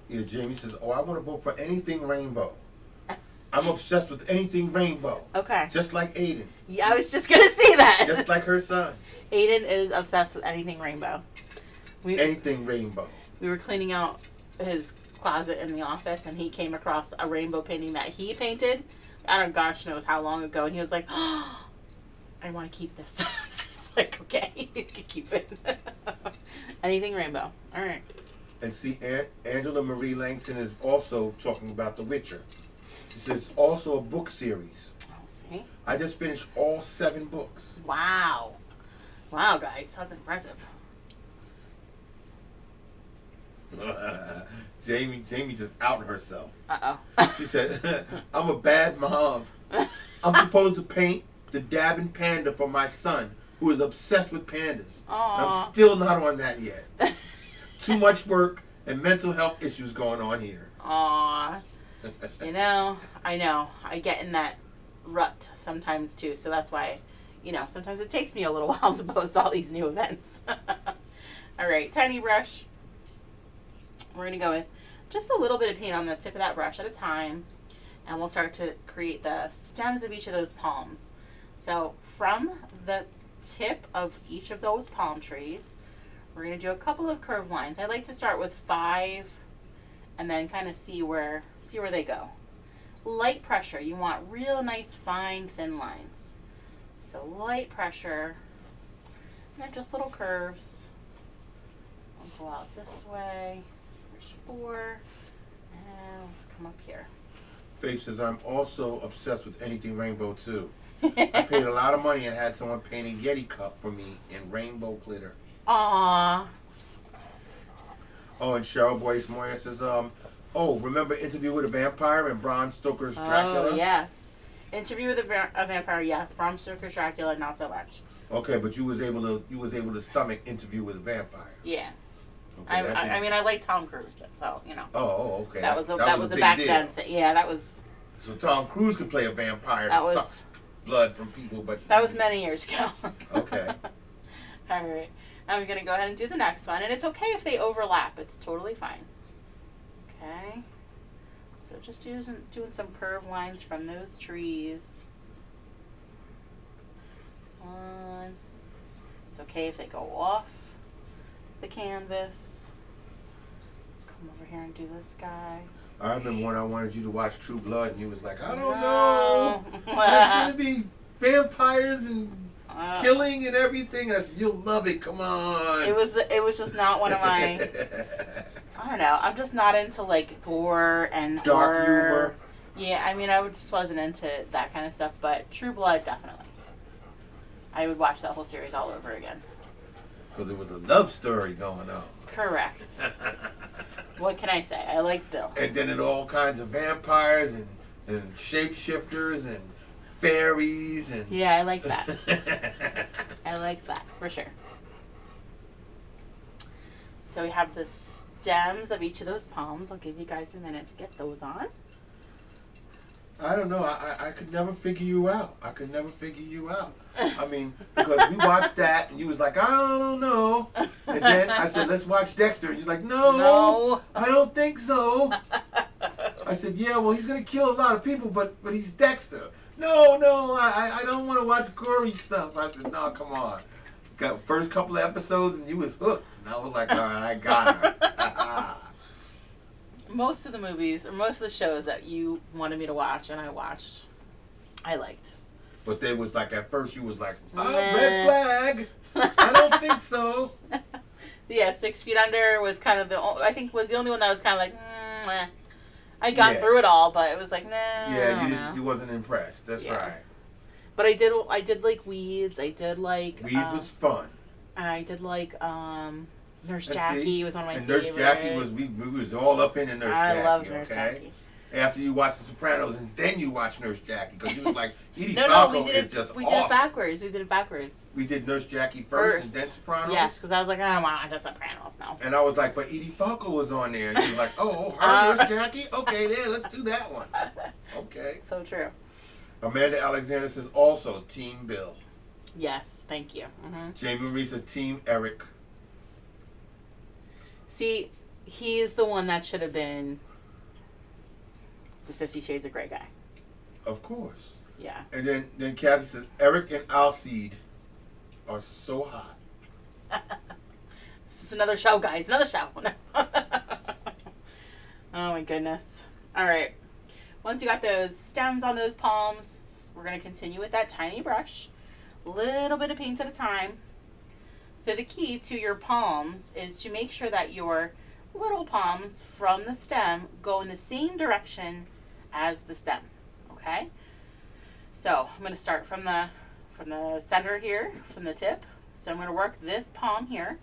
Yeah, Jamie says, oh, I want to vote for anything rainbow. I'm obsessed with anything rainbow. Okay. Just like Aiden. Yeah, I was just going to say that. Just like her son. Aiden is obsessed with anything rainbow. Anything rainbow. We were cleaning out his closet in the office, and he came across a rainbow painting that he painted. I don't gosh knows how long ago, and he was like, oh, I want to keep this. It's like, okay, you can keep it. Anything rainbow. All right. And see, Angela Marie Langston is also talking about The Witcher. She says it's also a book series. Oh, see? I just finished all 7 books. Wow. Wow, guys, that's impressive. Jamie just outed herself. Uh-oh. She said, I'm a bad mom. I'm supposed to paint the dabbing panda for my son, who is obsessed with pandas. And I'm still not on that yet. Too much work and mental health issues going on here. Aw. You know. I get in that rut sometimes, too. So that's why, sometimes it takes me a little while to post all these new events. All right, tiny brush. We're going to go with just a little bit of paint on the tip of that brush at a time. And we'll start to create the stems of each of those palms. So from the tip of each of those palm trees, we're going to do a couple of curved lines. I like to start with 5 and then kind of see where they go. Light pressure. You want real nice, fine, thin lines. So light pressure. And then just little curves. We'll go out this way. There's 4. And let's come up here. Faith says, I'm also obsessed with anything rainbow, too. I paid a lot of money and had someone paint a Yeti cup for me in rainbow glitter. Aww. Oh, and Cheryl Boyce Moyer says, remember Interview with a Vampire and Bram Stoker's Dracula? Oh, yes. Interview with a Vampire, yes. Bram Stoker's Dracula, not so much. Okay, but you was able to stomach Interview with a Vampire. Yeah. Okay, I mean, I like Tom Cruise, so, you know. Oh, okay. That was a big back deal. then thing. Yeah, that was... So Tom Cruise could play a vampire that sucks blood from people, but... That was many years ago. Okay. All right. I'm going to go ahead and do the next one. And it's okay if they overlap. It's totally fine. Okay. So just doing some curved lines from those trees. One. It's okay if they go off the canvas. Come over here and do this guy. I remember when I wanted you to watch True Blood and you was like, I don't know. It's going to be vampires and killing and everything. I said, you'll love it. Come on. It was just not one of my... I don't know. I'm just not into like gore and dark horror. humor. Yeah, I mean, I just wasn't into that kind of stuff. But True Blood, definitely. I would watch that whole series all over again. Because there was a love story going on. Correct. What can I say? I liked Bill. And then it all kinds of vampires and shapeshifters and fairies and... Yeah, I like that. I like that, for sure. So we have the stems of each of those palms. I'll give you guys a minute to get those on. I don't know. I could never figure you out. I mean, because we watched that and you was like, I don't know. And then I said, let's watch Dexter. And you're like, no, I don't think so. I said, yeah, well, he's going to kill a lot of people, but he's Dexter. No, I don't want to watch gory stuff. I said, no, come on. Got first couple of episodes and you was hooked. And I was like, all right, I got her. Most of the movies, or most of the shows that you wanted me to watch and I watched, I liked. But they was like, at first you was like, red flag. I don't think so. Yeah, 6 Feet Under was kind of I think was the only one that was kind of like, meh. I got through it all, but it was like, nah. Yeah, you wasn't impressed. That's right. But I did like Weeds. I did like... Weeds was fun. I did like Nurse Jackie was one of my and favorites. Nurse Jackie was, we was all up in Nurse Jackie. I love Nurse Jackie. After you watched The Sopranos and then you watched Nurse Jackie because you was like, Edie Falco is just awesome. We did it backwards. We did Nurse Jackie first and then Sopranos? Yes, because I was like, I don't want to watch The Sopranos now. And I was like, but Edie Falco was on there. And you was like, oh, her Nurse Jackie? Okay, yeah, let's do that one. Okay. So true. Amanda Alexander says also Team Bill. Yes, thank you. Mm-hmm. Jamie Marie says Team Eric. See, he's the one that should have been the 50 Shades of Grey guy. Of course. Yeah. And then Kathy says Eric and Alcide are so hot. This is another show, guys. Another show. Oh my goodness. All right. Once you got those stems on those palms, we're going to continue with that tiny brush. A little bit of paint at a time. So the key to your palms is to make sure that your little palms from the stem go in the same direction as the stem. Okay? So I'm going to start from the center here, from the tip. So I'm going to work this palm here.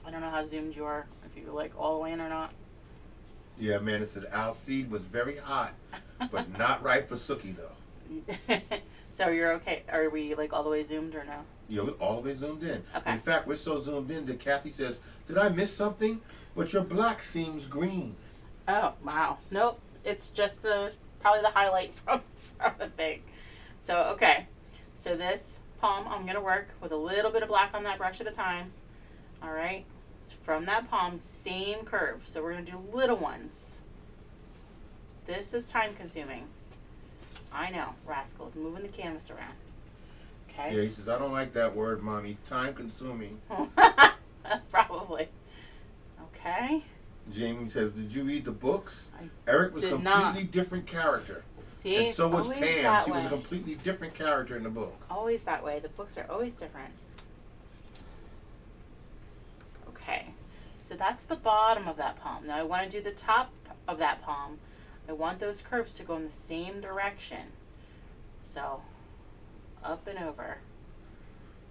I don't know how zoomed you are, if you like all the way in or not. Yeah, man, it says Alcide was very hot, but not right for Sookie, though. So you're okay? Are we like all the way zoomed or no? Yeah, we're all the way zoomed in. Okay. In fact, we're so zoomed in that Kathy says, did I miss something? But your black seems green. Oh, wow. Nope. It's just probably the highlight from the thing. So, okay. So this palm, I'm going to work with a little bit of black on that brush at a time. All right. So from that palm, same curve. So we're going to do little ones. This is time consuming. I know. Rascals moving the canvas around. Okay. Yeah, he says, I don't like that word, Mommy. Time consuming. Probably. Okay. Jamie says, did you read the books? I Eric was a did completely not. different character. See, And so was always Pam. that She was a way. completely different character in the book. Always that way. The books are always different. Okay. So that's the bottom of that palm. Now I want to do the top of that palm. I want those curves to go in the same direction. So, up and over.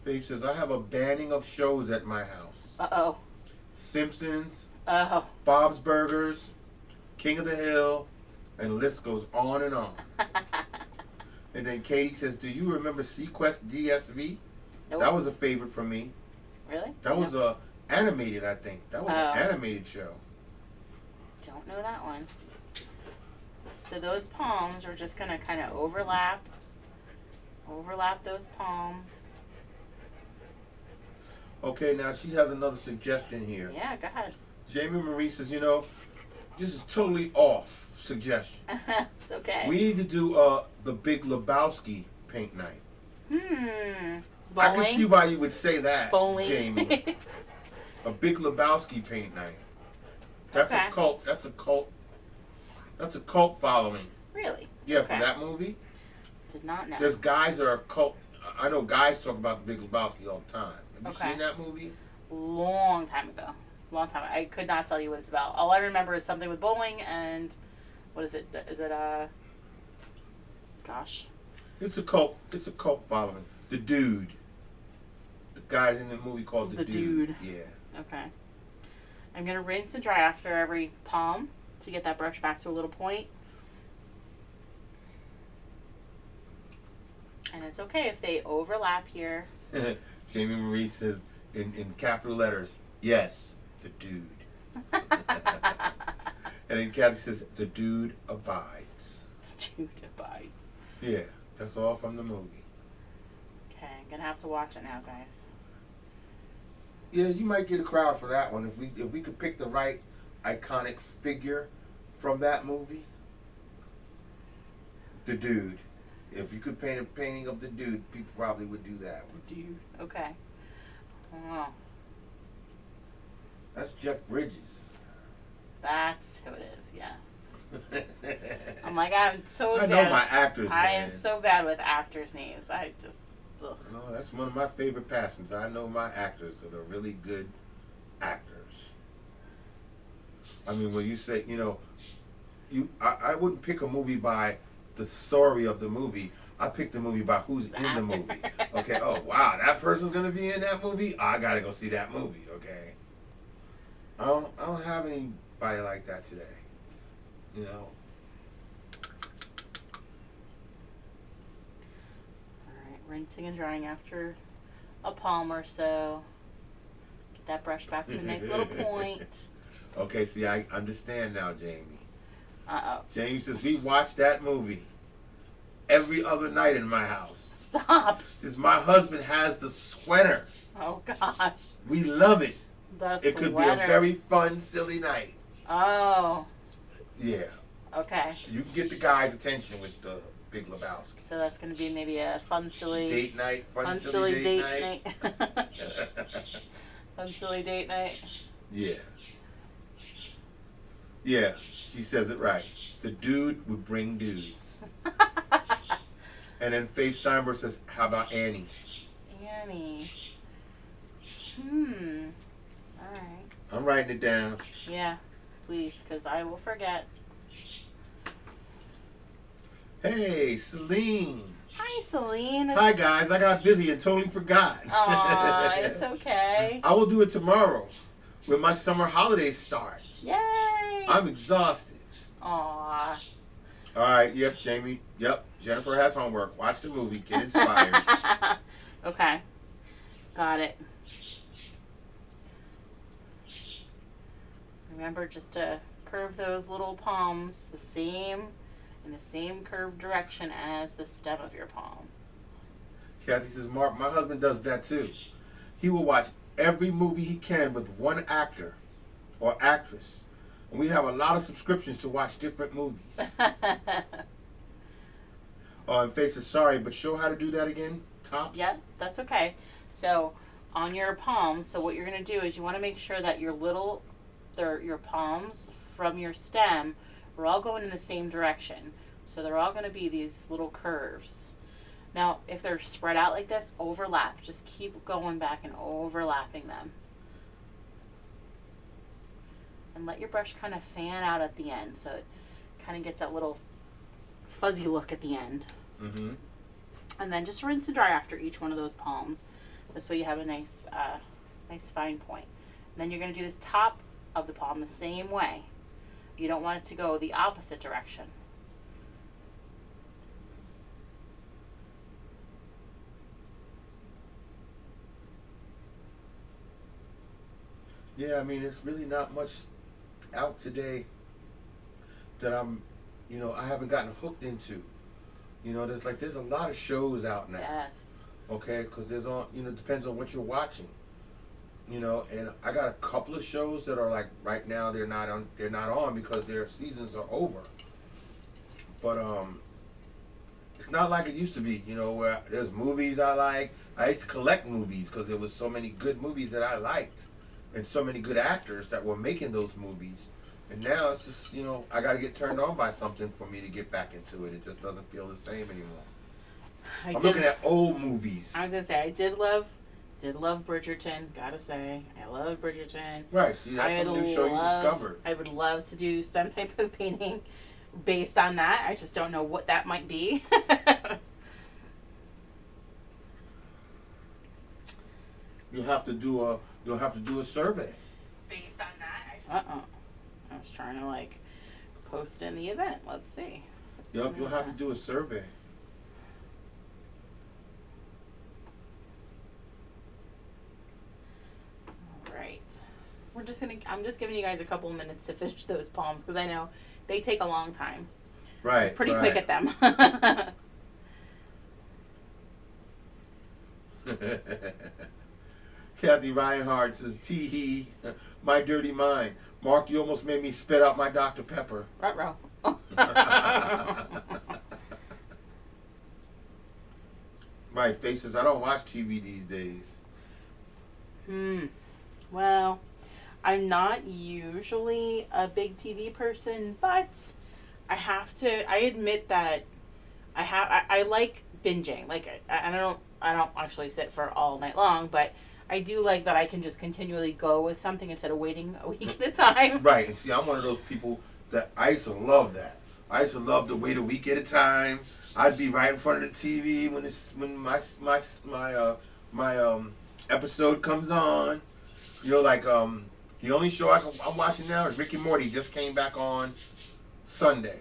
Faith says, I have a banning of shows at my house. Uh-oh. Simpsons, Oh. Bob's Burgers, King of the Hill, and the list goes on and on. And then Katie says, do you remember Sequest DSV? Nope. That was a favorite for me. Really? That was animated, I think. That was an animated show. Don't know that one. So those palms, we're just going to kind of overlap those palms. Okay, now she has another suggestion here. Yeah, go ahead. Jamie Marie says, this is totally off suggestion. It's okay. We need to do the Big Lebowski paint night. Bowling? I can see why you would say that, Bowling. Jamie. A Big Lebowski paint night. That's a cult. That's a cult. That's a cult following. Really? Yeah, Okay. for that movie. Did not know. There's guys that are cult. I know guys talk about the Big Lebowski all the time. Have you Okay. seen that movie? Long time ago. Long time. I could not tell you what it's about. All I remember is something with bowling and what is it? Is it gosh. It's a cult. It's a cult following. The Dude. The guy's in the movie called The Dude. Yeah. Okay. I'm gonna rinse and dry after every palm to get that brush back to a little point. And it's okay if they overlap here. Jamie Marie says in capital letters, yes, the dude. And then Kathy says, the dude abides. The dude abides. Yeah, that's all from the movie. Okay, I'm gonna have to watch it now, guys. Yeah, you might get a crowd for that one if we could pick the right iconic figure from that movie. The Dude. If you could paint a painting of the Dude, people probably would do that one. The dude. Okay. Oh, That's Jeff Bridges. that's who it is. Yes. I'm like, I'm so I bad. know my actors, I man. am so bad with actors' names. I just. Ugh. No, that's one of my favorite passions. I know my actors that are really good actors. I mean, when you say, I wouldn't pick a movie by the story of the movie. I pick the movie by who's in the movie. Okay, oh, wow, that person's going to be in that movie? I got to go see that movie, okay? I don't have anybody like that today, Alright, rinsing and drying after a palm or so. Get that brush back to a nice little point. Okay, see, I understand now, Jamie. Uh-oh. Jamie says, we watch that movie every other night in my house. Stop. Says, my husband has the sweater. Oh, gosh. We love it. The It could be sweater. a very fun, silly night. Oh, Yeah. okay. You can get the guy's attention with the Big Lebowski. So that's going to be maybe a fun, silly... Date night, fun, silly silly date night. Fun, silly date night. Yeah. Yeah, she says it right. The dude would bring dudes. And then Faith Steinberg says, how about Annie? Annie. Alright. I'm writing it down. Yeah, please, because I will forget. Hey, Celine. Hi, Celine. Hi, guys. I got busy and totally forgot. Aw, it's okay. I will do it tomorrow when my summer holidays start. Yay! I'm exhausted. Aw. All right. Yep, Jamie. Yep. Jennifer has homework. Watch the movie. Get inspired. Okay. Got it. Remember just to curve those little palms in the same curved direction as the stem of your palm. Kathy says, Mark, my husband does that too. He will watch every movie he can with one actor or actress. And we have a lot of subscriptions to watch different movies. And Faith says, sorry, but show how to do that again? Tops? Yep, that's okay. So on your palms, so what you're going to do is you want to make sure that your palms from your stem are all going in the same direction. So they're all going to be these little curves. Now, if they're spread out like this, overlap. Just keep going back and overlapping them. And let your brush kind of fan out at the end so it kind of gets that little fuzzy look at the end. Mm-hmm. And then just rinse and dry after each one of those palms. This way you have a nice fine point. And then you're going to do this top of the palm the same way. You don't want it to go the opposite direction. Yeah, I mean, it's really not much out today that I haven't gotten hooked into. There's a lot of shows out now. Yes. Okay, because it depends on what you're watching. And I got a couple of shows that are like right now they're not on because their seasons are over. But it's not like it used to be. Where there's movies I like. I used to collect movies because there was so many good movies that I liked, and so many good actors that were making those movies. And now it's just I got to get turned on by something for me to get back into it. It just doesn't feel the same anymore. I'm looking at old movies. I was gonna say I did love Bridgerton. Gotta say, I love Bridgerton. Right. See, that's a new show you discovered. I would love to do some type of painting based on that. I just don't know what that might be. You'll have to do a survey. Based on that, I was trying to post in the event. Let's see. Yep, you'll have to do a survey. I'm just giving you guys a couple minutes to finish those palms because I know they take a long time. Right. I'm pretty quick at them. Kathy Reinhardt says, "Tee hee, my dirty mind. Mark, you almost made me spit out my Dr. Pepper." Ruh-roh. Right, Faith says, "I don't watch TV these days." Well, I'm not usually a big TV person, but I admit that I like binging. I don't actually sit for all night long, but I do like that I can just continually go with something instead of waiting a week at a time. Right, and see, I'm one of those people that I used to love that. I used to love to wait a week at a time. I'd be right in front of the TV when my episode comes on. The only show I'm watching now is Rick and Morty. Just came back on Sunday,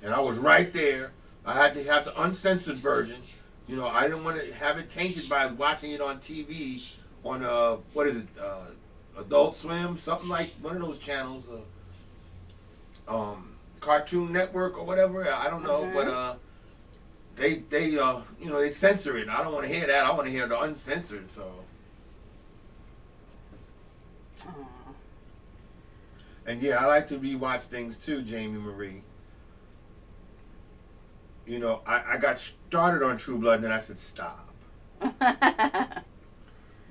and I was right there. I had to have the uncensored version. I didn't want to have it tainted by watching it on TV on what is it, Adult Swim, something like one of those channels, Cartoon Network or whatever. I don't know, but they censor it. I don't want to hear that. I want to hear the uncensored. So. And yeah, I like to rewatch things too, Jamie Marie. I got started on True Blood and then I said stop.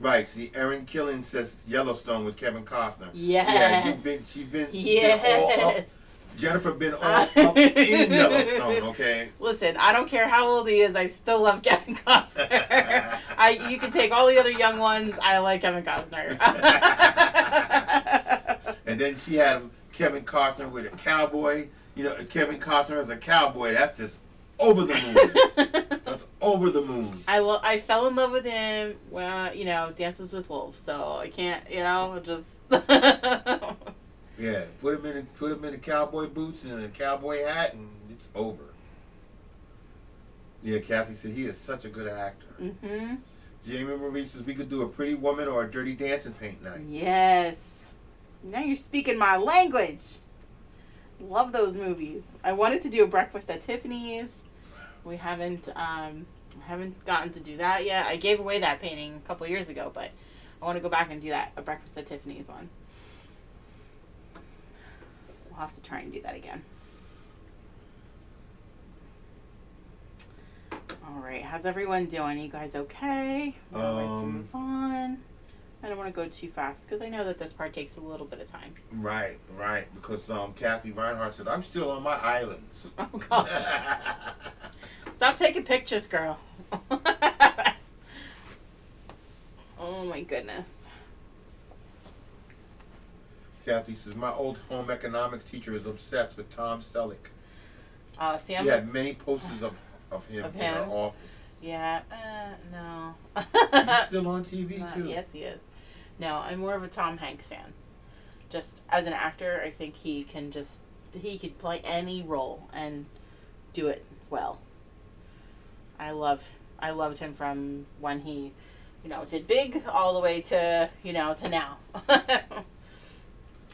Right, see, Erin Killen says Yellowstone with Kevin Costner. Yes. Yeah, she's been all up. Jennifer been all up in Yellowstone, okay? Listen, I don't care how old he is, I still love Kevin Costner. You can take all the other young ones, I like Kevin Costner. And then she had Kevin Costner with a cowboy. Kevin Costner as a cowboy, that's just over the moon. That's over the moon. I fell in love with him when, Dances with Wolves, so I can't, just... Yeah, put him in the cowboy boots and a cowboy hat, and it's over. Yeah, Kathy said he is such a good actor. Mm-hmm. Jamie Marie says we could do a Pretty Woman or a Dirty Dancing paint night. Yes. Now you're speaking my language. Love those movies. I wanted to do a Breakfast at Tiffany's. We haven't gotten to do that yet. I gave away that painting a couple years ago, but I want to go back and do a Breakfast at Tiffany's one. We'll have to try and do that again. All right, how's everyone doing? You guys okay? We're ready to move on. I don't want to go too fast because I know that this part takes a little bit of time. Right. Because Kathy Reinhardt said I'm still on my islands. Oh gosh! Stop taking pictures, girl. Oh my goodness. Kathy says my old home economics teacher is obsessed with Tom Selleck. She had many posters of him in her office. Yeah, no. He's still on TV too. Yes, he is. No, I'm more of a Tom Hanks fan. just as an actor, I think he could play any role and do it well. I loved him from when he, did Big all the way to, to now.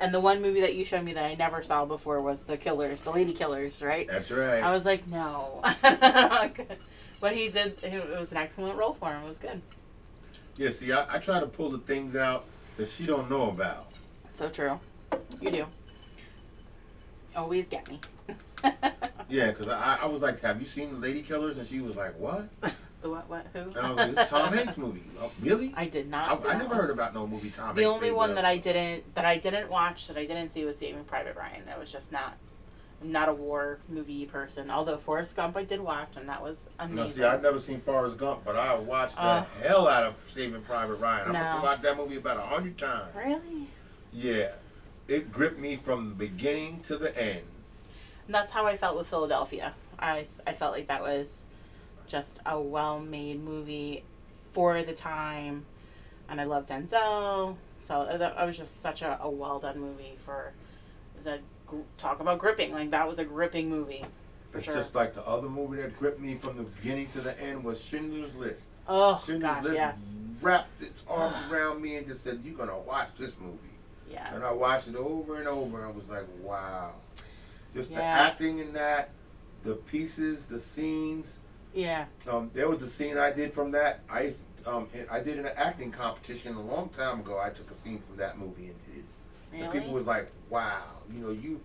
And the one movie that you showed me that I never saw before was The Killers, The Lady Killers, right? That's right. I was like, no. But he did, it was an excellent role for him. It was good. Yeah, see, I try to pull the things out that she don't know about. So true. You do. Always get me. Yeah, because I was like, have you seen The Lady Killers? And she was like, what? The what, who? And I was like, it's Tom Hanks movie. Oh, really? I did not. I never heard about no movie Tom Hanks. The only one that I didn't watch, that I didn't see was Saving Private Ryan. I was just not a war movie person. Although Forrest Gump I did watch, and that was amazing. No, see, I've never seen Forrest Gump, but I watched the hell out of Saving Private Ryan. I must have watched that movie about 100 times. Really? Yeah. It gripped me from the beginning to the end. And that's how I felt with Philadelphia. I felt like that was just a well-made movie for the time, and I love Denzel. So it was just such a well-done movie. Talk about gripping. Like, that was a gripping movie. It's sure. just like the other movie that gripped me from the beginning to the end was Schindler's List. Oh, Schindler's List yes. wrapped its arms around me and just said, you're going to watch this movie. Yeah. And I watched it over and over, and I was like, wow. Just the Yeah. acting in that, the pieces, the scenes. Yeah. There was a scene I did from that. I did an acting competition a long time ago. I took a scene from that movie and did it. Really? And people was like, wow, you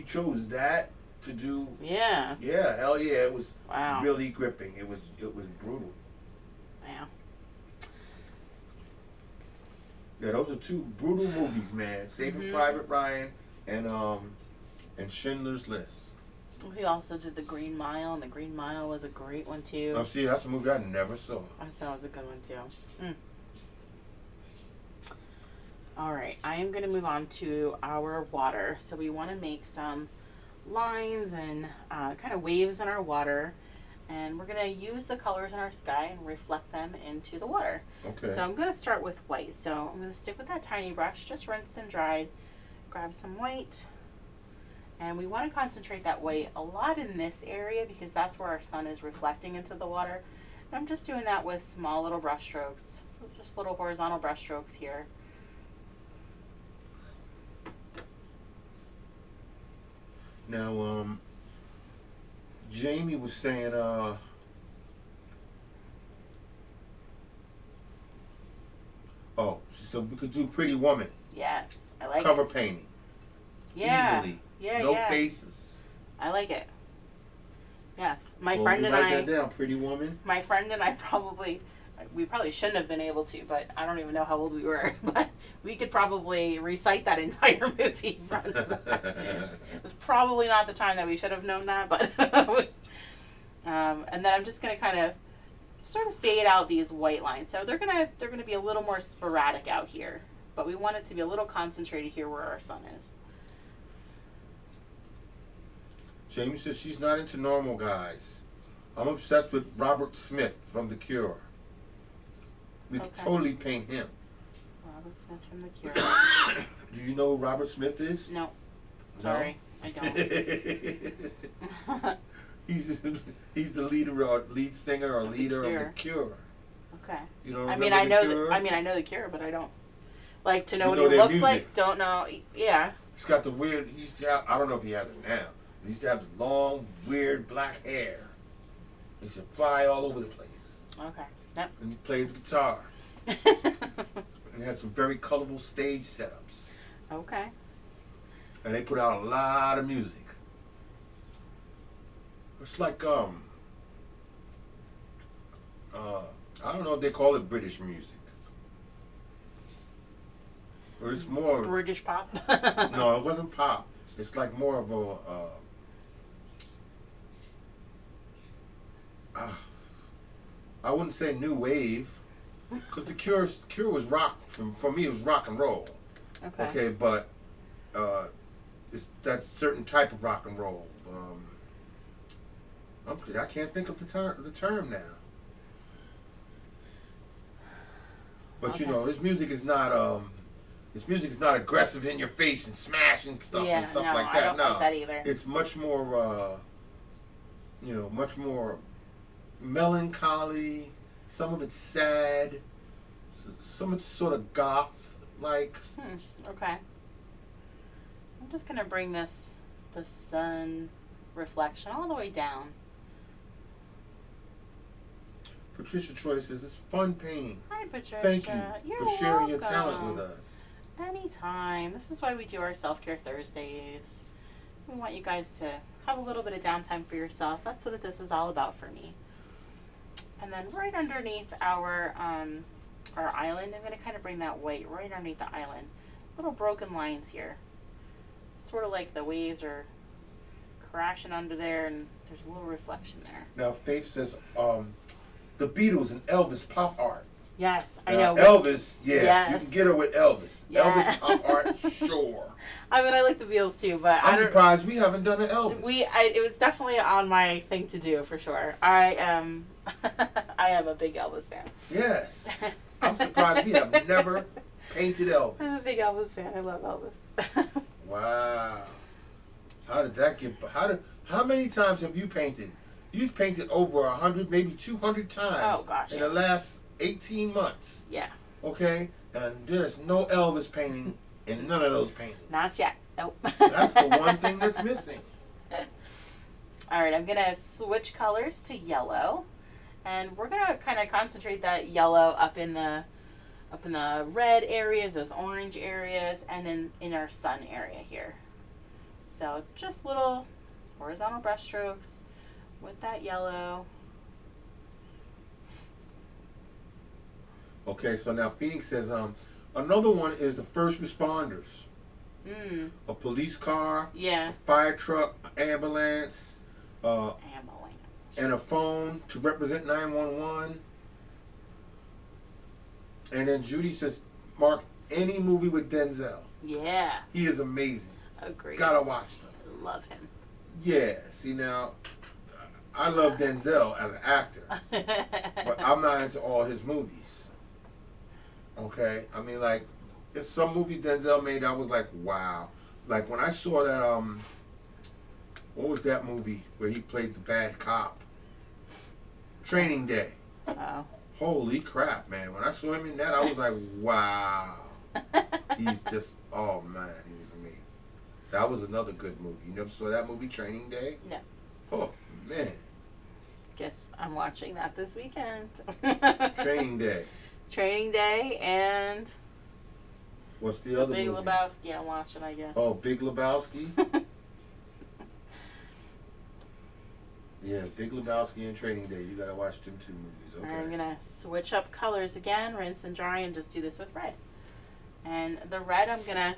chose that to do. Yeah. Yeah, hell yeah, it was Wow. really gripping. It was brutal. Yeah. Yeah, those are two brutal movies, man. Saving Private Ryan and Schindler's List. He also did The Green Mile, and The Green Mile was a great one too. Oh, see, that's a movie I never saw. I thought it was a good one too. All right, I am going to move on to our water. So we want to make some lines and kind of waves in our water, and we're going to use the colors in our sky and reflect them into the water. Okay. So I'm going to start with white. So I'm going to stick with that tiny brush, just rinsed and dried. Grab some white. And we want to concentrate that white a lot in this area because that's where our sun is reflecting into the water. And I'm just doing that with small little brush strokes, just little horizontal brush strokes here. Now, Jamie was saying, so we could do Pretty Woman. Yes, I like Cover it. painting. Yeah. Easily. Yeah, no yeah. faces. I like it. Yes. Write that down, Pretty Woman. My friend and I we probably shouldn't have been able to, but I don't even know how old we were. But we could probably recite that entire movie front to back. It was probably not the time that we should have known that, but and then I'm just gonna kind of sort of fade out these white lines. So they're gonna be a little more sporadic out here, but we want it to be a little concentrated here where our sun is. Jamie says she's not into normal guys. I'm obsessed with Robert Smith from The Cure. We could totally paint him. Robert Smith from The Cure. Do you know who Robert Smith is? No. Sorry, I don't. He's the lead singer or leader of The Cure. Okay. You don't I remember The Cure? I know The Cure, but I don't like to know You what he their looks music. like. Don't know. Yeah. He's got the weird. He used to have. I don't know if he has it now. He used to have the long, weird black hair. He used to fly all over the place. Okay. Yep. And he played guitar. And he had some very colorful stage setups. Okay. And they put out a lot of music. It's like I don't know if they call it British music. Or it's more British pop. No, it wasn't pop. It's like more of a I wouldn't say new wave, because the Cure was rock. For me, it was rock and roll. Okay. Okay, but it's that certain type of rock and roll. I can't think of the term now. But Okay. his music is not This music's not aggressive in your face and smashing stuff and stuff like that. I don't like that either. It's much more, much more melancholy. Some of it's sad. Some of it's sort of goth-like. Okay. I'm just gonna bring the sun reflection all the way down. Patricia Troy says, it's fun painting. Hi, Patricia. Thank you You're for sharing your welcome. talent with us. Anytime. This is why we do our self-care Thursdays. We want you guys to have a little bit of downtime for yourself. That's what this is all about for me. And then right underneath our island, I'm going to kind of bring that white right underneath the island. Little broken lines here. Sort of like the waves are crashing under there, and there's a little reflection there. Now, Faith says, the Beatles and Elvis pop art. Yes, I now, know. Elvis, yeah, yes. You can get her with Elvis. Yeah. Elvis pop art, sure. I mean, I like the Beatles too, but I'm surprised we haven't done an Elvis. It was definitely on my thing to do for sure. I am a big Elvis fan. Yes, I'm surprised we have never painted Elvis. I'm a big Elvis fan. I love Elvis. Wow, how did that get? How many times have you painted? You've painted over 100, maybe 200 times. Oh gosh. In the last 18 months. Yeah. Okay, and there's no Elvis painting in none of those paintings. Not yet. Nope. That's the one thing that's missing. All right, I'm gonna switch colors to yellow, and we're gonna kind of concentrate that yellow up in the red areas, those orange areas, and then in our sun area here. So just little horizontal brush strokes with that yellow. Okay, so now Phoenix says, another one is the first responders. A police car, Yeah. a fire truck, ambulance, Ambulance. and a phone to represent 911. And then Judy says, mark any movie with Denzel. Yeah. He is amazing. Agreed. Gotta watch them. Love him. Yeah, see now, I love Denzel as an actor, but I'm not into all his movies. Okay? I mean, like, there's some movies Denzel made I was like, wow. Like, when I saw that, what was that movie where he played the bad cop? Training Day. Oh. Holy crap, man. When I saw him in that, I was like, wow. He's just, oh, man, he was amazing. That was another good movie. You never saw that movie, Training Day? No. Oh, man. Guess I'm watching that this weekend. Training Day. Training Day and What's the other Big movie? Lebowski I'm watching, I guess. Oh, Big Lebowski? Yeah, Big Lebowski and Training Day. You gotta watch them two movies, okay? I'm gonna switch up colors again, rinse and dry, and just do this with red. And the red, I'm gonna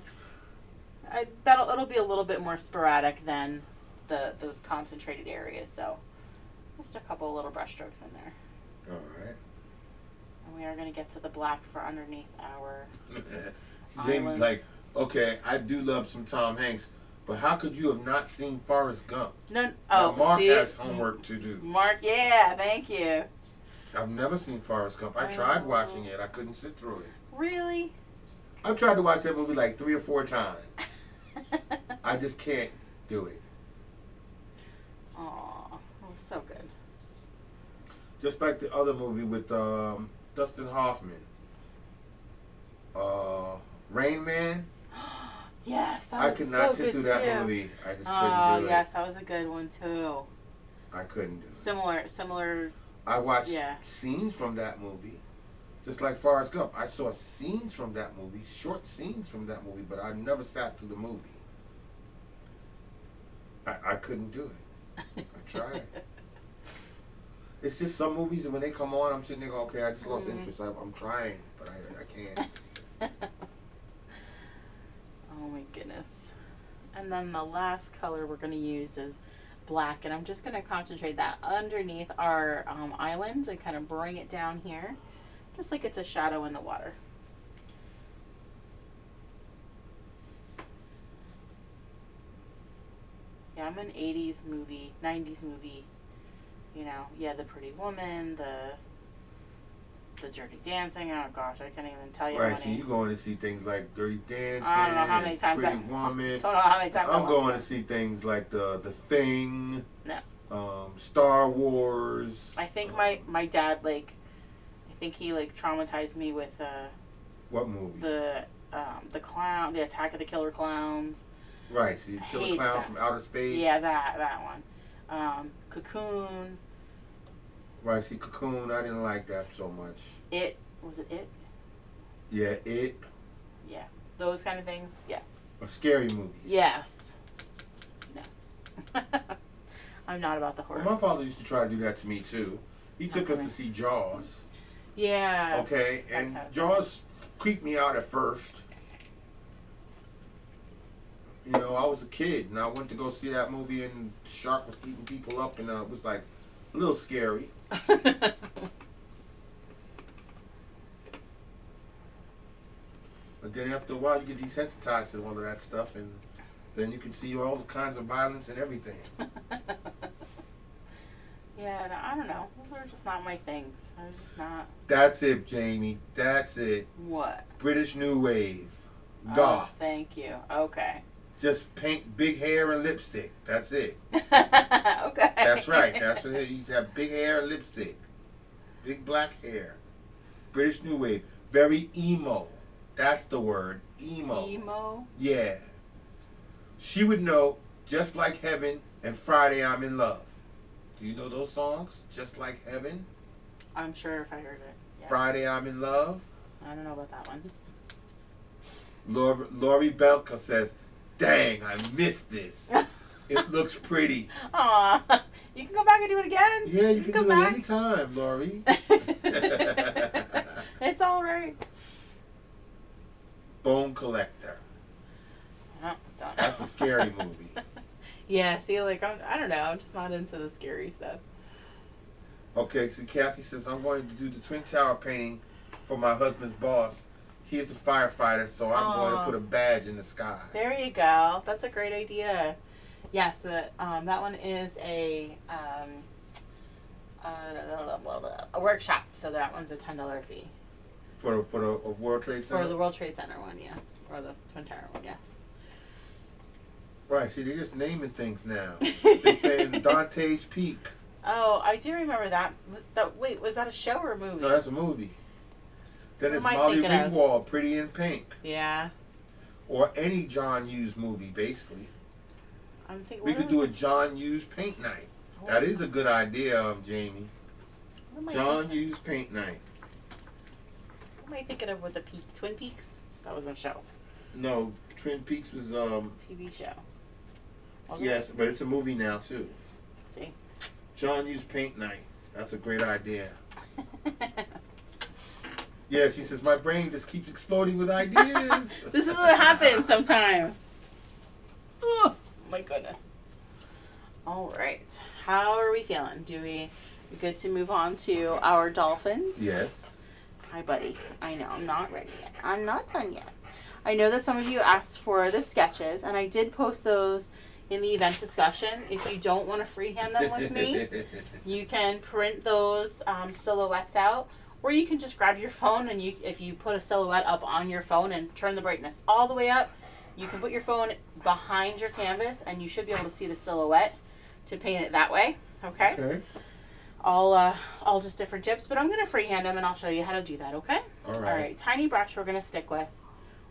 it'll be a little bit more sporadic than those concentrated areas. So just a couple little brush strokes in there. All right. And we are gonna get to the black for underneath our Jamie's islands. like, okay, I do love some Tom Hanks, but how could you have not seen Forrest Gump? No, Now, Mark see? has homework to do. Mark, yeah, thank you. I've never seen Forrest Gump. I tried watching it. I couldn't sit through it. Really? I've tried to watch that movie like 3 or 4 times. I just can't do it. Aw, that was so good. Just like the other movie with Dustin Hoffman. Rain Man. Yes, that I was could not so sit good through that too. movie. I just Oh, couldn't do yes, it. that was a good one too. I couldn't do it. Similar. I watched Yeah. scenes from that movie. Just like Forrest Gump. I saw scenes from that movie, short scenes from that movie, but I never sat through the movie. I couldn't do it. I tried. It's just some movies, and when they come on, I'm sitting there going, okay, I just lost interest. I'm trying, but I can't. Oh my goodness. And then the last color we're going to use is black, and I'm just going to concentrate that underneath our island and kind of bring it down here, just like it's a shadow in the water. Yeah, I'm an 80s movie, 90s movie, you know, yeah, the Pretty Woman, the the Dirty Dancing. Oh gosh, I can't even tell you how Right, many. so you going to see things like Dirty Dancing, I don't know how many times Pretty Woman. I don't know how many times I'm going to see things like the Thing. No. Star Wars. I think my dad I think he traumatized me with what movie? The clown, the Attack of the Killer Clowns. Right, so you Killer Clowns from Outer Space. Yeah, that one. Cocoon. Right, see Cocoon, I didn't like that so much. Was it It? Yeah, It. Yeah, those kind of things. Yeah. Or scary movies. Yes. No. I'm not about the horror. Well, my father used to try to do that to me too. He took us to see Jaws. Yeah. Okay, and Jaws creeped me out at first. You know, I was a kid and I went to go see that movie and the shark was eating people up and it was like a little scary. But then after a while you get desensitized to all of that stuff and then you can see all kinds of violence and everything. Yeah, no, I don't know. Those are just not my things. I'm just not. That's it, Jamie. That's it. What? British New Wave. Oh, Goth. thank you. Okay. Just paint big hair and lipstick. That's it. Okay. That's right. That's what it is. You used to have big hair and lipstick. Big black hair. British New Wave. Very emo. That's the word. Emo. Emo? Yeah. She would know Just Like Heaven and Friday I'm in Love. Do you know those songs? Just Like Heaven? I'm sure if I heard it. Yeah. Friday I'm in Love? I don't know about that one. Lori Belka says, dang, I missed this. It looks pretty. Aw. You can go back and do it again. Yeah, you can come do back. it anytime, Lori. It's all right. Bone Collector. Oh, don't know. That's a scary movie. Yeah, see, I don't know. I'm just not into the scary stuff. Okay, so Kathy says, I'm going to do the Twin Tower painting for my husband's boss. He's a firefighter, so I'm going to put a badge in the sky. There you go. That's a great idea. Yes, that one is a workshop, so that one's a $10 fee. For the World Trade Center? For the World Trade Center one, yeah. Or the Twin Tower one, yes. Right, see, they're just naming things now. They're saying Dante's Peak. Oh, I do remember that. Wait, was that a show or a movie? No, that's a movie. Then What it's am I Molly thinking of? Ringwald, Pretty in Pink. Yeah. Or any John Hughes movie, basically. I'm thinking. We could do a John Hughes paint night. That is a good idea, Jamie. John Hughes paint night. What am I thinking of with the Twin Peaks? That was a show. No, Twin Peaks was TV show. yes, but it's a movie now too. See. John Hughes paint night. That's a great idea. Yes, he says my brain just keeps exploding with ideas. This is what happens sometimes. Oh my goodness. All right. How are we feeling? We good to move on to our dolphins? Yes. Hi, buddy. I know I'm not ready yet. I'm not done yet. I know that some of you asked for the sketches, and I did post those in the event discussion. If you don't want to freehand them with me, you can print those silhouettes out, or you can just grab your phone and if you put a silhouette up on your phone and turn the brightness all the way up, you can put your phone behind your canvas, and you should be able to see the silhouette to paint it that way. Okay. Okay. All just different tips, but I'm gonna freehand them and I'll show you how to do that. Okay. All right. All right. Tiny brush we're gonna stick with.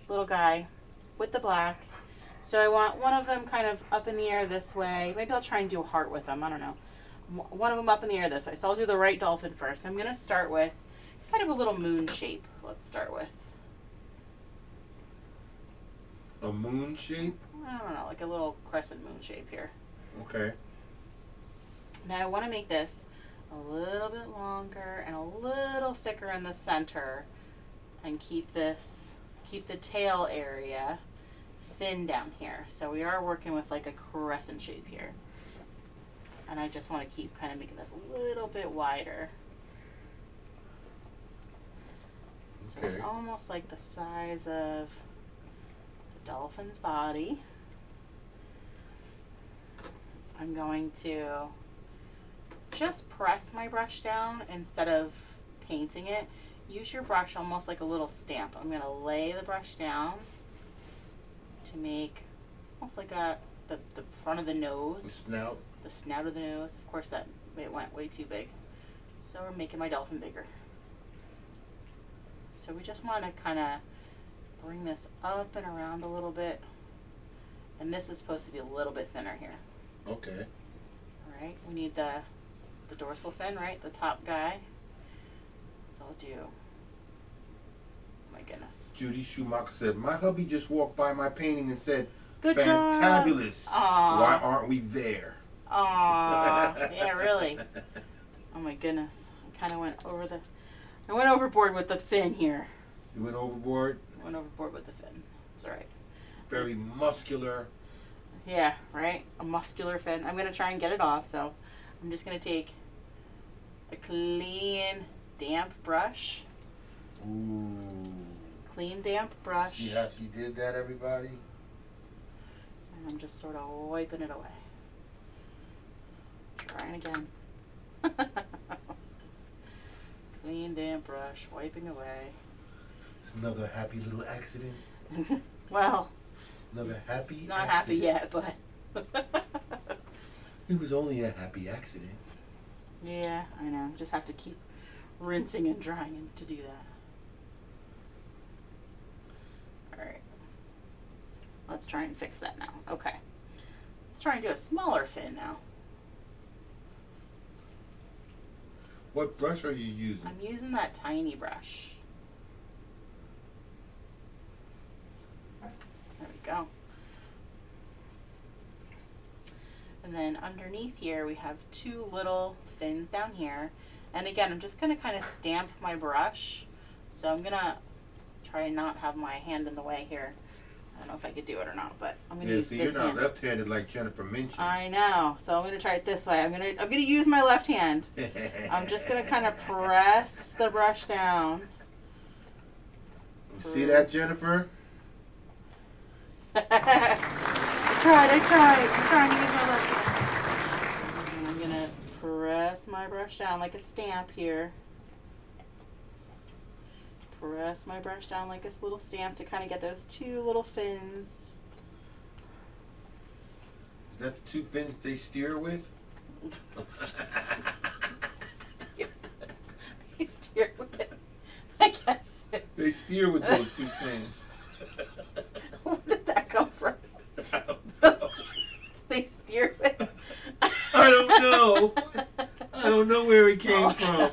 Little guy with the black. So I want one of them kind of up in the air this way. Maybe I'll try and do a heart with them. I don't know. One of them up in the air this way. So I'll do the right dolphin first. I'm going to start with kind of a little moon shape. Let's start with. A moon shape? I don't know, like a little crescent moon shape here. Okay. Now I want to make this a little bit longer and a little thicker in the center and keep the tail area thin down here. So we are working with like a crescent shape here. And I just want to keep kind of making this a little bit wider. So it's almost like the size of the dolphin's body. I'm going to just press my brush down instead of painting it. use your brush almost like a little stamp. I'm going to lay the brush down to make almost like the front of the nose. The snout. The snout of the nose. Of course, it went way too big. So we're making my dolphin bigger. So we just want to kind of bring this up and around a little bit. And this is supposed to be a little bit thinner here. Okay. All right. We need the dorsal fin, right? The top guy. So I'll do. Oh my goodness. Judy Schumacher said, "My hubby just walked by my painting and said, Good job. fantabulous. Aw. Why aren't we there?" Aw. Yeah, really. Oh my goodness. I went overboard with the fin here. You went overboard? I went overboard with the fin. It's alright. Very muscular. Yeah, right? A muscular fin. I'm going to try and get it off, so I'm just going to take a clean, damp brush. Ooh. Clean, damp brush. See how she did that, everybody? And I'm just sort of wiping it away. Trying again. Clean, damp brush, wiping away. It's another happy little accident. Well, Another happy not accident. happy yet, but. It was only a happy accident. Yeah, I know. Just have to keep rinsing and drying to do that. Alright. Let's try and fix that now. Okay. Let's try and do a smaller fin now. What brush are you using? I'm using that tiny brush. There we go. And then underneath here we have two little fins down here. And again, I'm just going to kind of stamp my brush. So I'm going to try and not have my hand in the way here. I don't know if I could do it or not, but I'm going to use see, this you're not hand. left-handed like Jennifer Minchin. I know. So I'm going to try it this way. I'm going to use my left hand. I'm just going to kind of press the brush down. You see that, Jennifer? I tried. I'm trying to use my left hand. And I'm going to press my brush down like a stamp here. Press my brush down like a little stamp to kind of get those two little fins. Is that the two fins they steer with? They steer with it. I guess. They steer with those two fins. Where did that come from? I don't know. They steer with it. I don't know. I don't know where it came Okay. from.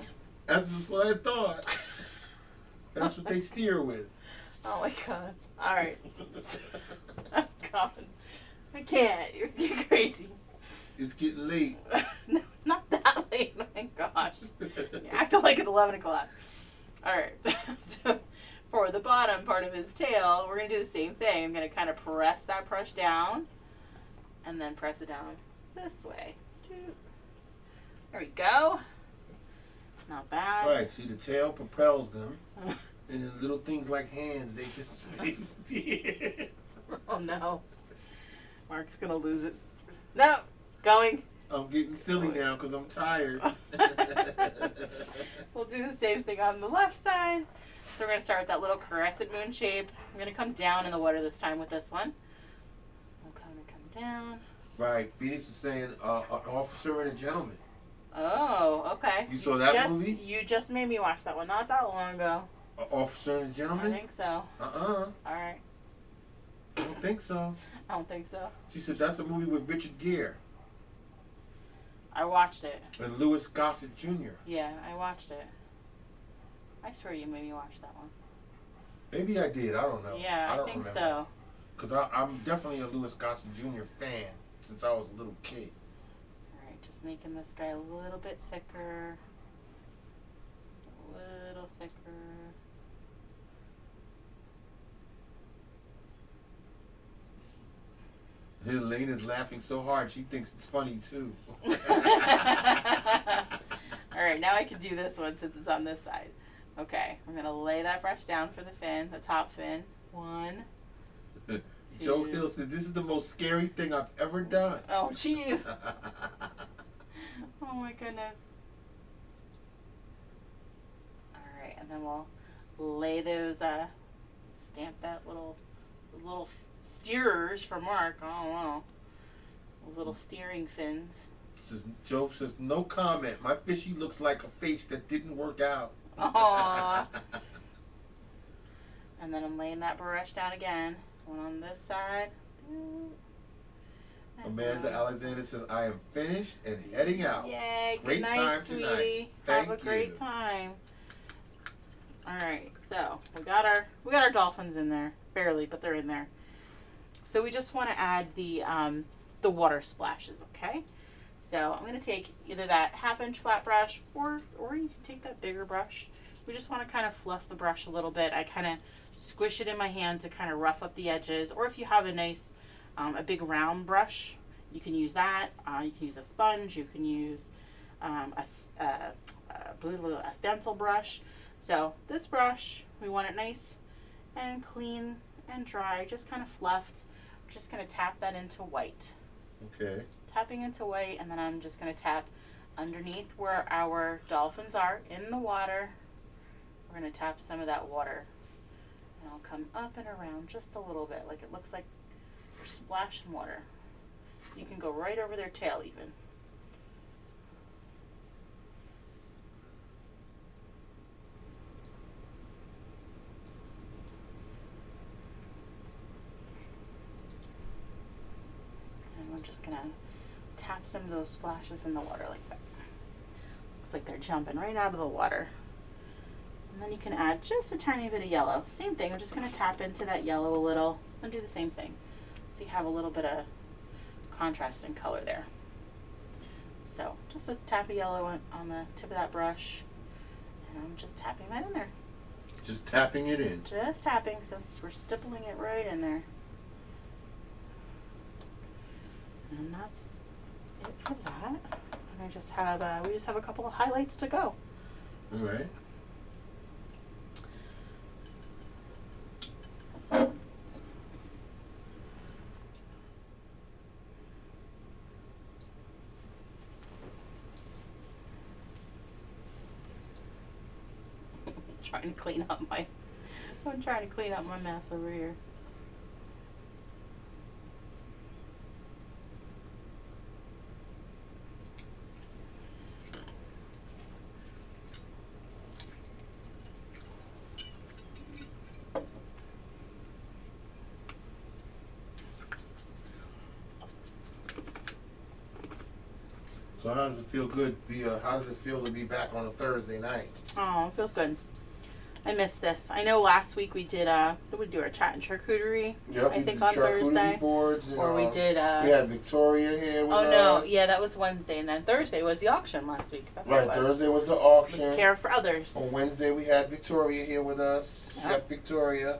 That's just what I thought. That's what they steer with. Oh my god. Alright. Oh god. I can't. You're crazy. It's getting late. No, not that late. Oh my gosh. You acting like it's 11 o'clock. Alright. So for the bottom part of his tail, we're going to do the same thing. I'm going to kind of press that brush down and then press it down this way. There we go. Not bad. Right, see, the tail propels them, and then little things like hands, they just they steer. Oh no. Mark's going to lose it. No! Going. I'm getting silly now because I'm tired. We'll do the same thing on the left side. So we're going to start with that little crescent moon shape. I'm going to come down in the water this time with this one. We'll kind of come down. Right, Phoenix is saying an officer and a gentleman. Oh, okay. You saw that movie? You just made me watch that one not that long ago. An officer and a I gentleman? think so. All Alright. don't think so. I don't think so. She said that's a movie with Richard Gere I watched it. and Louis Gossett Jr. Yeah, I watched it. I swear you made me watch that one. Maybe I did. I don't know. Yeah, I don't think remember. so. Because I'm definitely a Louis Gossett Jr. fan since I was a little kid. Alright, just making this guy a little bit thicker. A little thicker. Elena's laughing so hard she thinks it's funny too. Alright, now I can do this one since it's on this side. Okay, I'm going to lay that brush down for the fin, the top fin. 1, 2. Joe Hill said this is the most scary thing I've ever done. Oh, jeez. Oh, my goodness. Alright, and then we'll lay those, stamp that those little steerers for Mark. I don't know. Those little steering fins. Joe says, no comment. My fishy looks like a face that didn't work out. Aww. And then I'm laying that brush down again. One on this side. Amanda Alexander says, I am finished and heading out. Yay. Great Good night, time sweetie. tonight. Have a great time. Alright, so we got our dolphins in there. Barely, but they're in there. So we just want to add the water splashes, okay? So I'm going to take either that 1/2-inch flat brush or you can take that bigger brush. We just want to kind of fluff the brush a little bit. I kind of squish it in my hand to kind of rough up the edges. Or if you have a nice, a big round brush, you can use that. You can use a sponge. You can use a stencil brush. So this brush, we want it nice and clean and dry, just kind of fluffed. I'm just going to tap that into white. Okay. Tapping into white, and then I'm just going to tap underneath where our dolphins are in the water. We're going to tap some of that water, and I'll come up and around just a little bit, like it looks like you're splashing water. You can go right over their tail even. And we're just going to tap some of those splashes in the water like that. Looks like they're jumping right out of the water. And then you can add just a tiny bit of yellow. Same thing, I'm just going to tap into that yellow a little and do the same thing. So you have a little bit of contrast in color there. So just a tap of yellow on the tip of that brush. And I'm just tapping that in there. Just tapping it in. Just tapping, so we're stippling it right in there. And that's it for that. And I just have we just have a couple of highlights to go. All right. I'm trying to clean up my mess over here. So how does it feel good? How does it feel to be back on a Thursday night? Oh, it feels good. I missed this. I know last week we did we do our chat and charcuterie. Yep, I think on Thursday. Boards and, or we did. We had Victoria here with us. Oh no, yeah, that was Wednesday, and then Thursday was the auction last week. That's right, what it was. Thursday was the auction. Just care for others. On Wednesday we had Victoria here with us. Yep. Chef Victoria.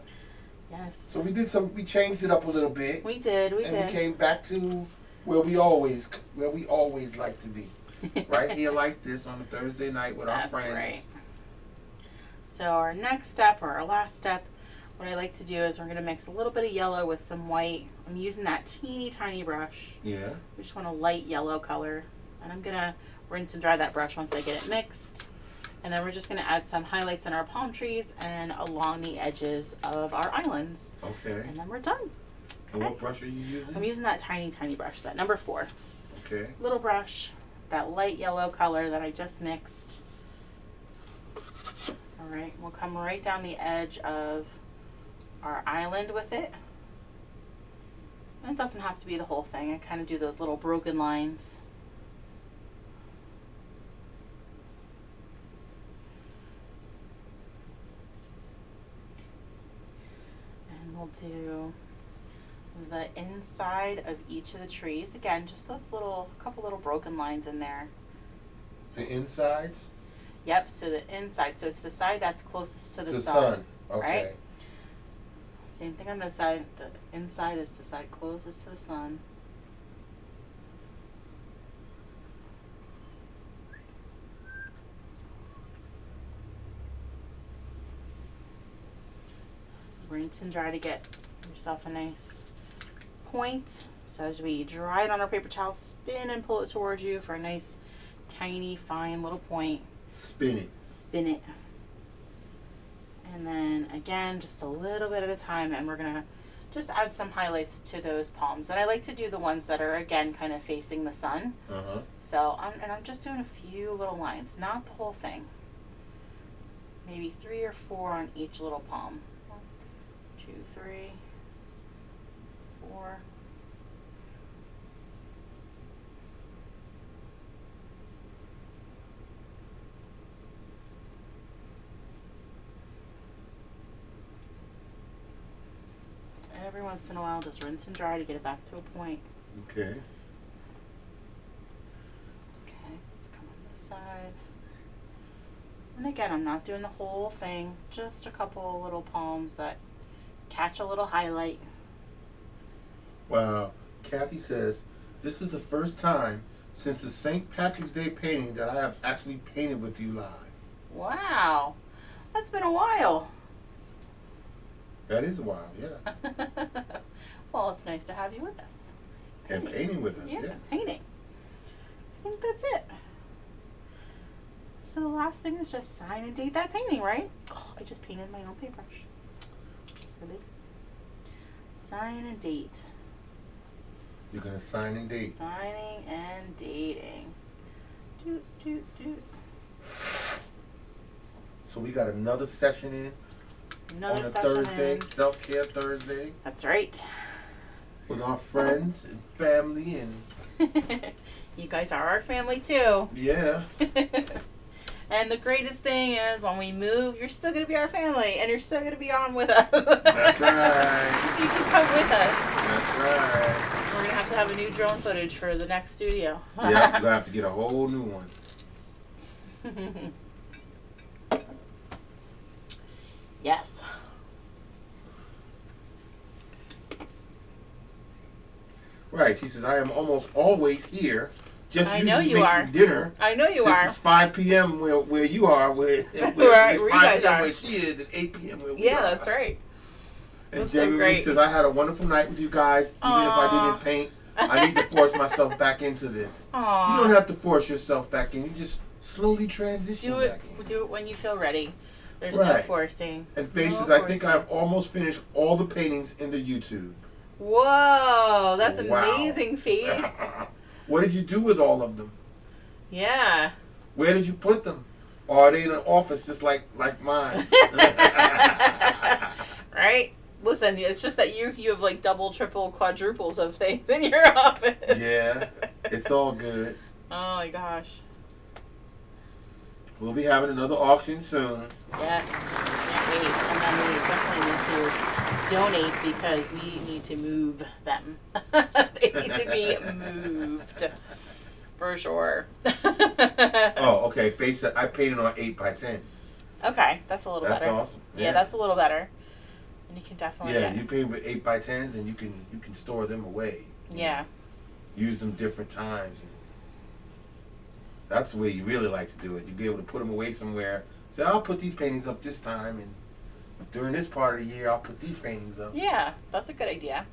Yes. So we changed it up a little bit. We did. We came back to where we always like to be. Right here like this on a Thursday night with our friends. Right. So our next step, or our last step, what I like to do is we're going to mix a little bit of yellow with some white. I'm using that teeny tiny brush. Yeah. We just want a light yellow color. And I'm going to rinse and dry that brush once I get it mixed. And then we're just going to add some highlights in our palm trees and along the edges of our islands. Okay. And then we're done. Okay. And what brush are you using? I'm using that tiny, tiny brush, that number 4. Okay. Little brush, that light yellow color that I just mixed. Alright, we'll come right down the edge of our island with it. And it doesn't have to be the whole thing. I kind of do those little broken lines. And we'll do the inside of each of the trees. Again, just those couple little broken lines in there. The insides? Yep, so the inside. So it's the side that's closest to the sun. sun. Okay. Right? Same thing on this side. The inside is the side closest to the sun. Rinse and dry to get yourself a nice point. So as we dry it on our paper towel, spin and pull it towards you for a nice, tiny, fine little point. Spin it. Spin it. And then again, just a little bit at a time, and we're gonna just add some highlights to those palms. And I like to do the ones that are again kind of facing the sun. So I'm just doing a few little lines, not the whole thing. Maybe 3 or 4 on each little palm. 1, 2, 3, 4. Every once in a while, just rinse and dry to get it back to a point. Okay. Okay, let's come on this side. And again, I'm not doing the whole thing, just a couple little palms that catch a little highlight. Wow. Kathy says, this is the first time since the St. Patrick's Day painting that I have actually painted with you live. Wow. That's been a while. That is a while, yeah. Well, it's nice to have you with us. And painting with us, yeah. yes. Painting. I think that's it. So the last thing is just sign and date that painting, right? Oh, I just painted my own paintbrush. Silly. Sign and date. You're going to sign and date. Signing and dating. Doot, doot, doot. So we got another session in Another on a session Thursday, in. Self-Care Thursday, That's right. with our friends and family and You guys are our family too. yeah. And the greatest thing is when we move, you're still going to be our family and you're still going to be on with us. That's right. You can come with us. That's right. We're going to have a new drone footage for the next studio. Yeah, we're going to have to get a whole new one. Yes. Right. She says, I am almost always here. Just I know usually you making are. dinner. I know you Since are. it's 5 p.m. where you are, where Where it's you 5 guys p.m. are. where she is, and 8 p.m. where we are. Yeah, that's right. And That's so Jamie great. Lee says, I had a wonderful night with you guys. Even if I Aw. didn't paint, I need to force myself back into this. Aww. You don't have to force yourself back in. You just slowly transition Do it. back in. Do it when you feel ready. There's no Right. forcing. And Faith No says, I think forcing. I've almost finished all the paintings in the YouTube. Whoa, that's Wow. amazing, Faith. What did you do with all of them? Yeah. Where did you put them? Or are they in an office just like mine? Right? Listen, it's just that you have like double, triple, quadruples of things in your office. Yeah, it's all good. Oh my gosh. We'll be having another auction soon. Yes. Can't wait. And then we definitely need to donate because we need to move them. They need to be moved. For sure. Oh, okay. Faith said, I painted on 8x10s. Okay, that's a little That's better. awesome. Yeah, that's a little better. And you can definitely Yeah, you paint with 8x10s and you can store them away. Yeah. Use them different times. And that's the way you really like to do it. You'd be able to put them away somewhere. Say, I'll put these paintings up this time, and during this part of the year, I'll put these paintings up. Yeah, that's a good idea.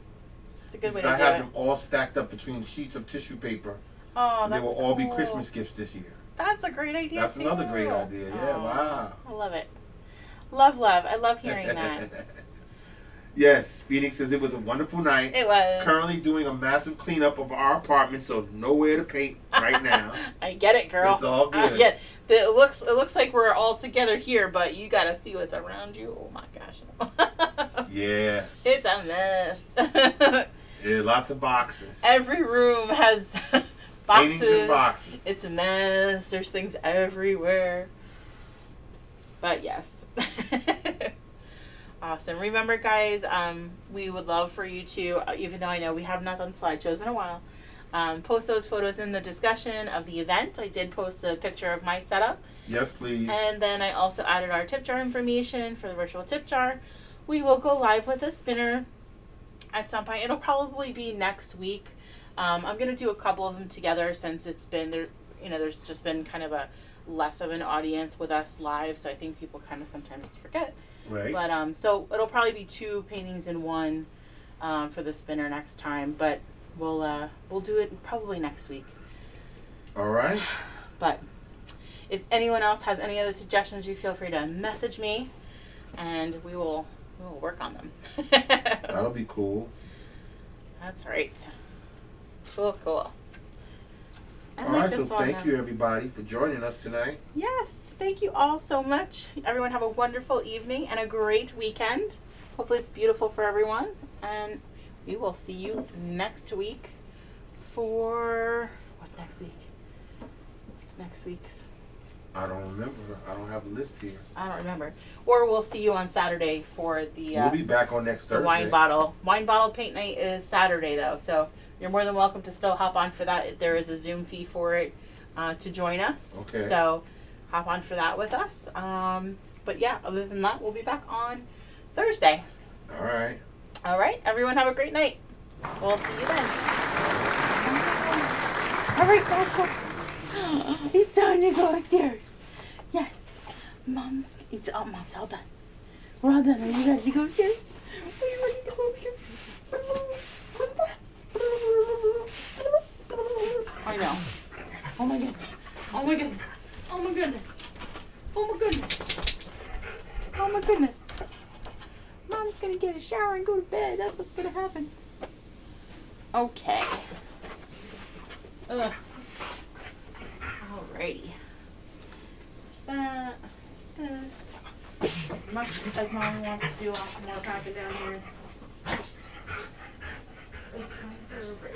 It's a good way to I do have it. them all stacked up between sheets of tissue paper. Oh, And that's they will all be cool. Christmas gifts this year. That's a great idea. That's too. another great idea. Yeah, Aw, wow. I love it. Love. I love hearing that. Yes, Phoenix says it was a wonderful night. It was. Currently doing a massive cleanup of our apartment, so nowhere to paint right now. I get it, girl. It's all good. I get it. It looks like we're all together here, but you gotta see what's around you. Oh my gosh. Yeah. It's a mess. Yeah, lots of boxes. Every room has Paintings boxes. and boxes. It's a mess. There's things everywhere. But yes. Awesome. Remember, guys, we would love for you to, even though I know we have not done slideshows in a while, post those photos in the discussion of the event. I did post a picture of my setup. Yes, please. And then I also added our tip jar information for the virtual tip jar. We will go live with a spinner at some point. It'll probably be next week. I'm going to do a couple of them together since it's been there. There's just been kind of a less of an audience with us live, so I think people kind of sometimes forget. Right. But so it'll probably be 2 paintings in one for the spinner next time. But we'll do it probably next week. All right. But if anyone else has any other suggestions, you feel free to message me. and we will work on them. That'll be cool. That's right. Cool. I All like right, this so one, thank you everybody for joining us tonight. Yes, thank you all so much. Everyone have a wonderful evening and a great weekend. Hopefully it's beautiful for everyone, and we will see you next week for what's next week? What's next week's? I don't remember. I don't have a list here. I don't remember. Or we'll see you on Saturday for the We'll be back on next the Thursday. wine bottle paint night is Saturday though, so you're more than welcome to still hop on for that. There is a Zoom fee for it to join us. Okay. So hop on for that with us. But yeah, other than that, we'll be back on Thursday. All right. All right, everyone have a great night. We'll see you then. All right, guys, go. It's time to go upstairs. Yes, Mom's all done. We're all done. Are you ready to go upstairs? Are you ready to go upstairs? I know. Oh my goodness. Oh my goodness. Oh my goodness. Oh my goodness. Oh my goodness. Mom's gonna get a shower and go to bed. That's what's gonna happen. Okay. Ugh. Alrighty. There's that. There's this. As much as Mommy wants to do some more packing down here. It's time for a break.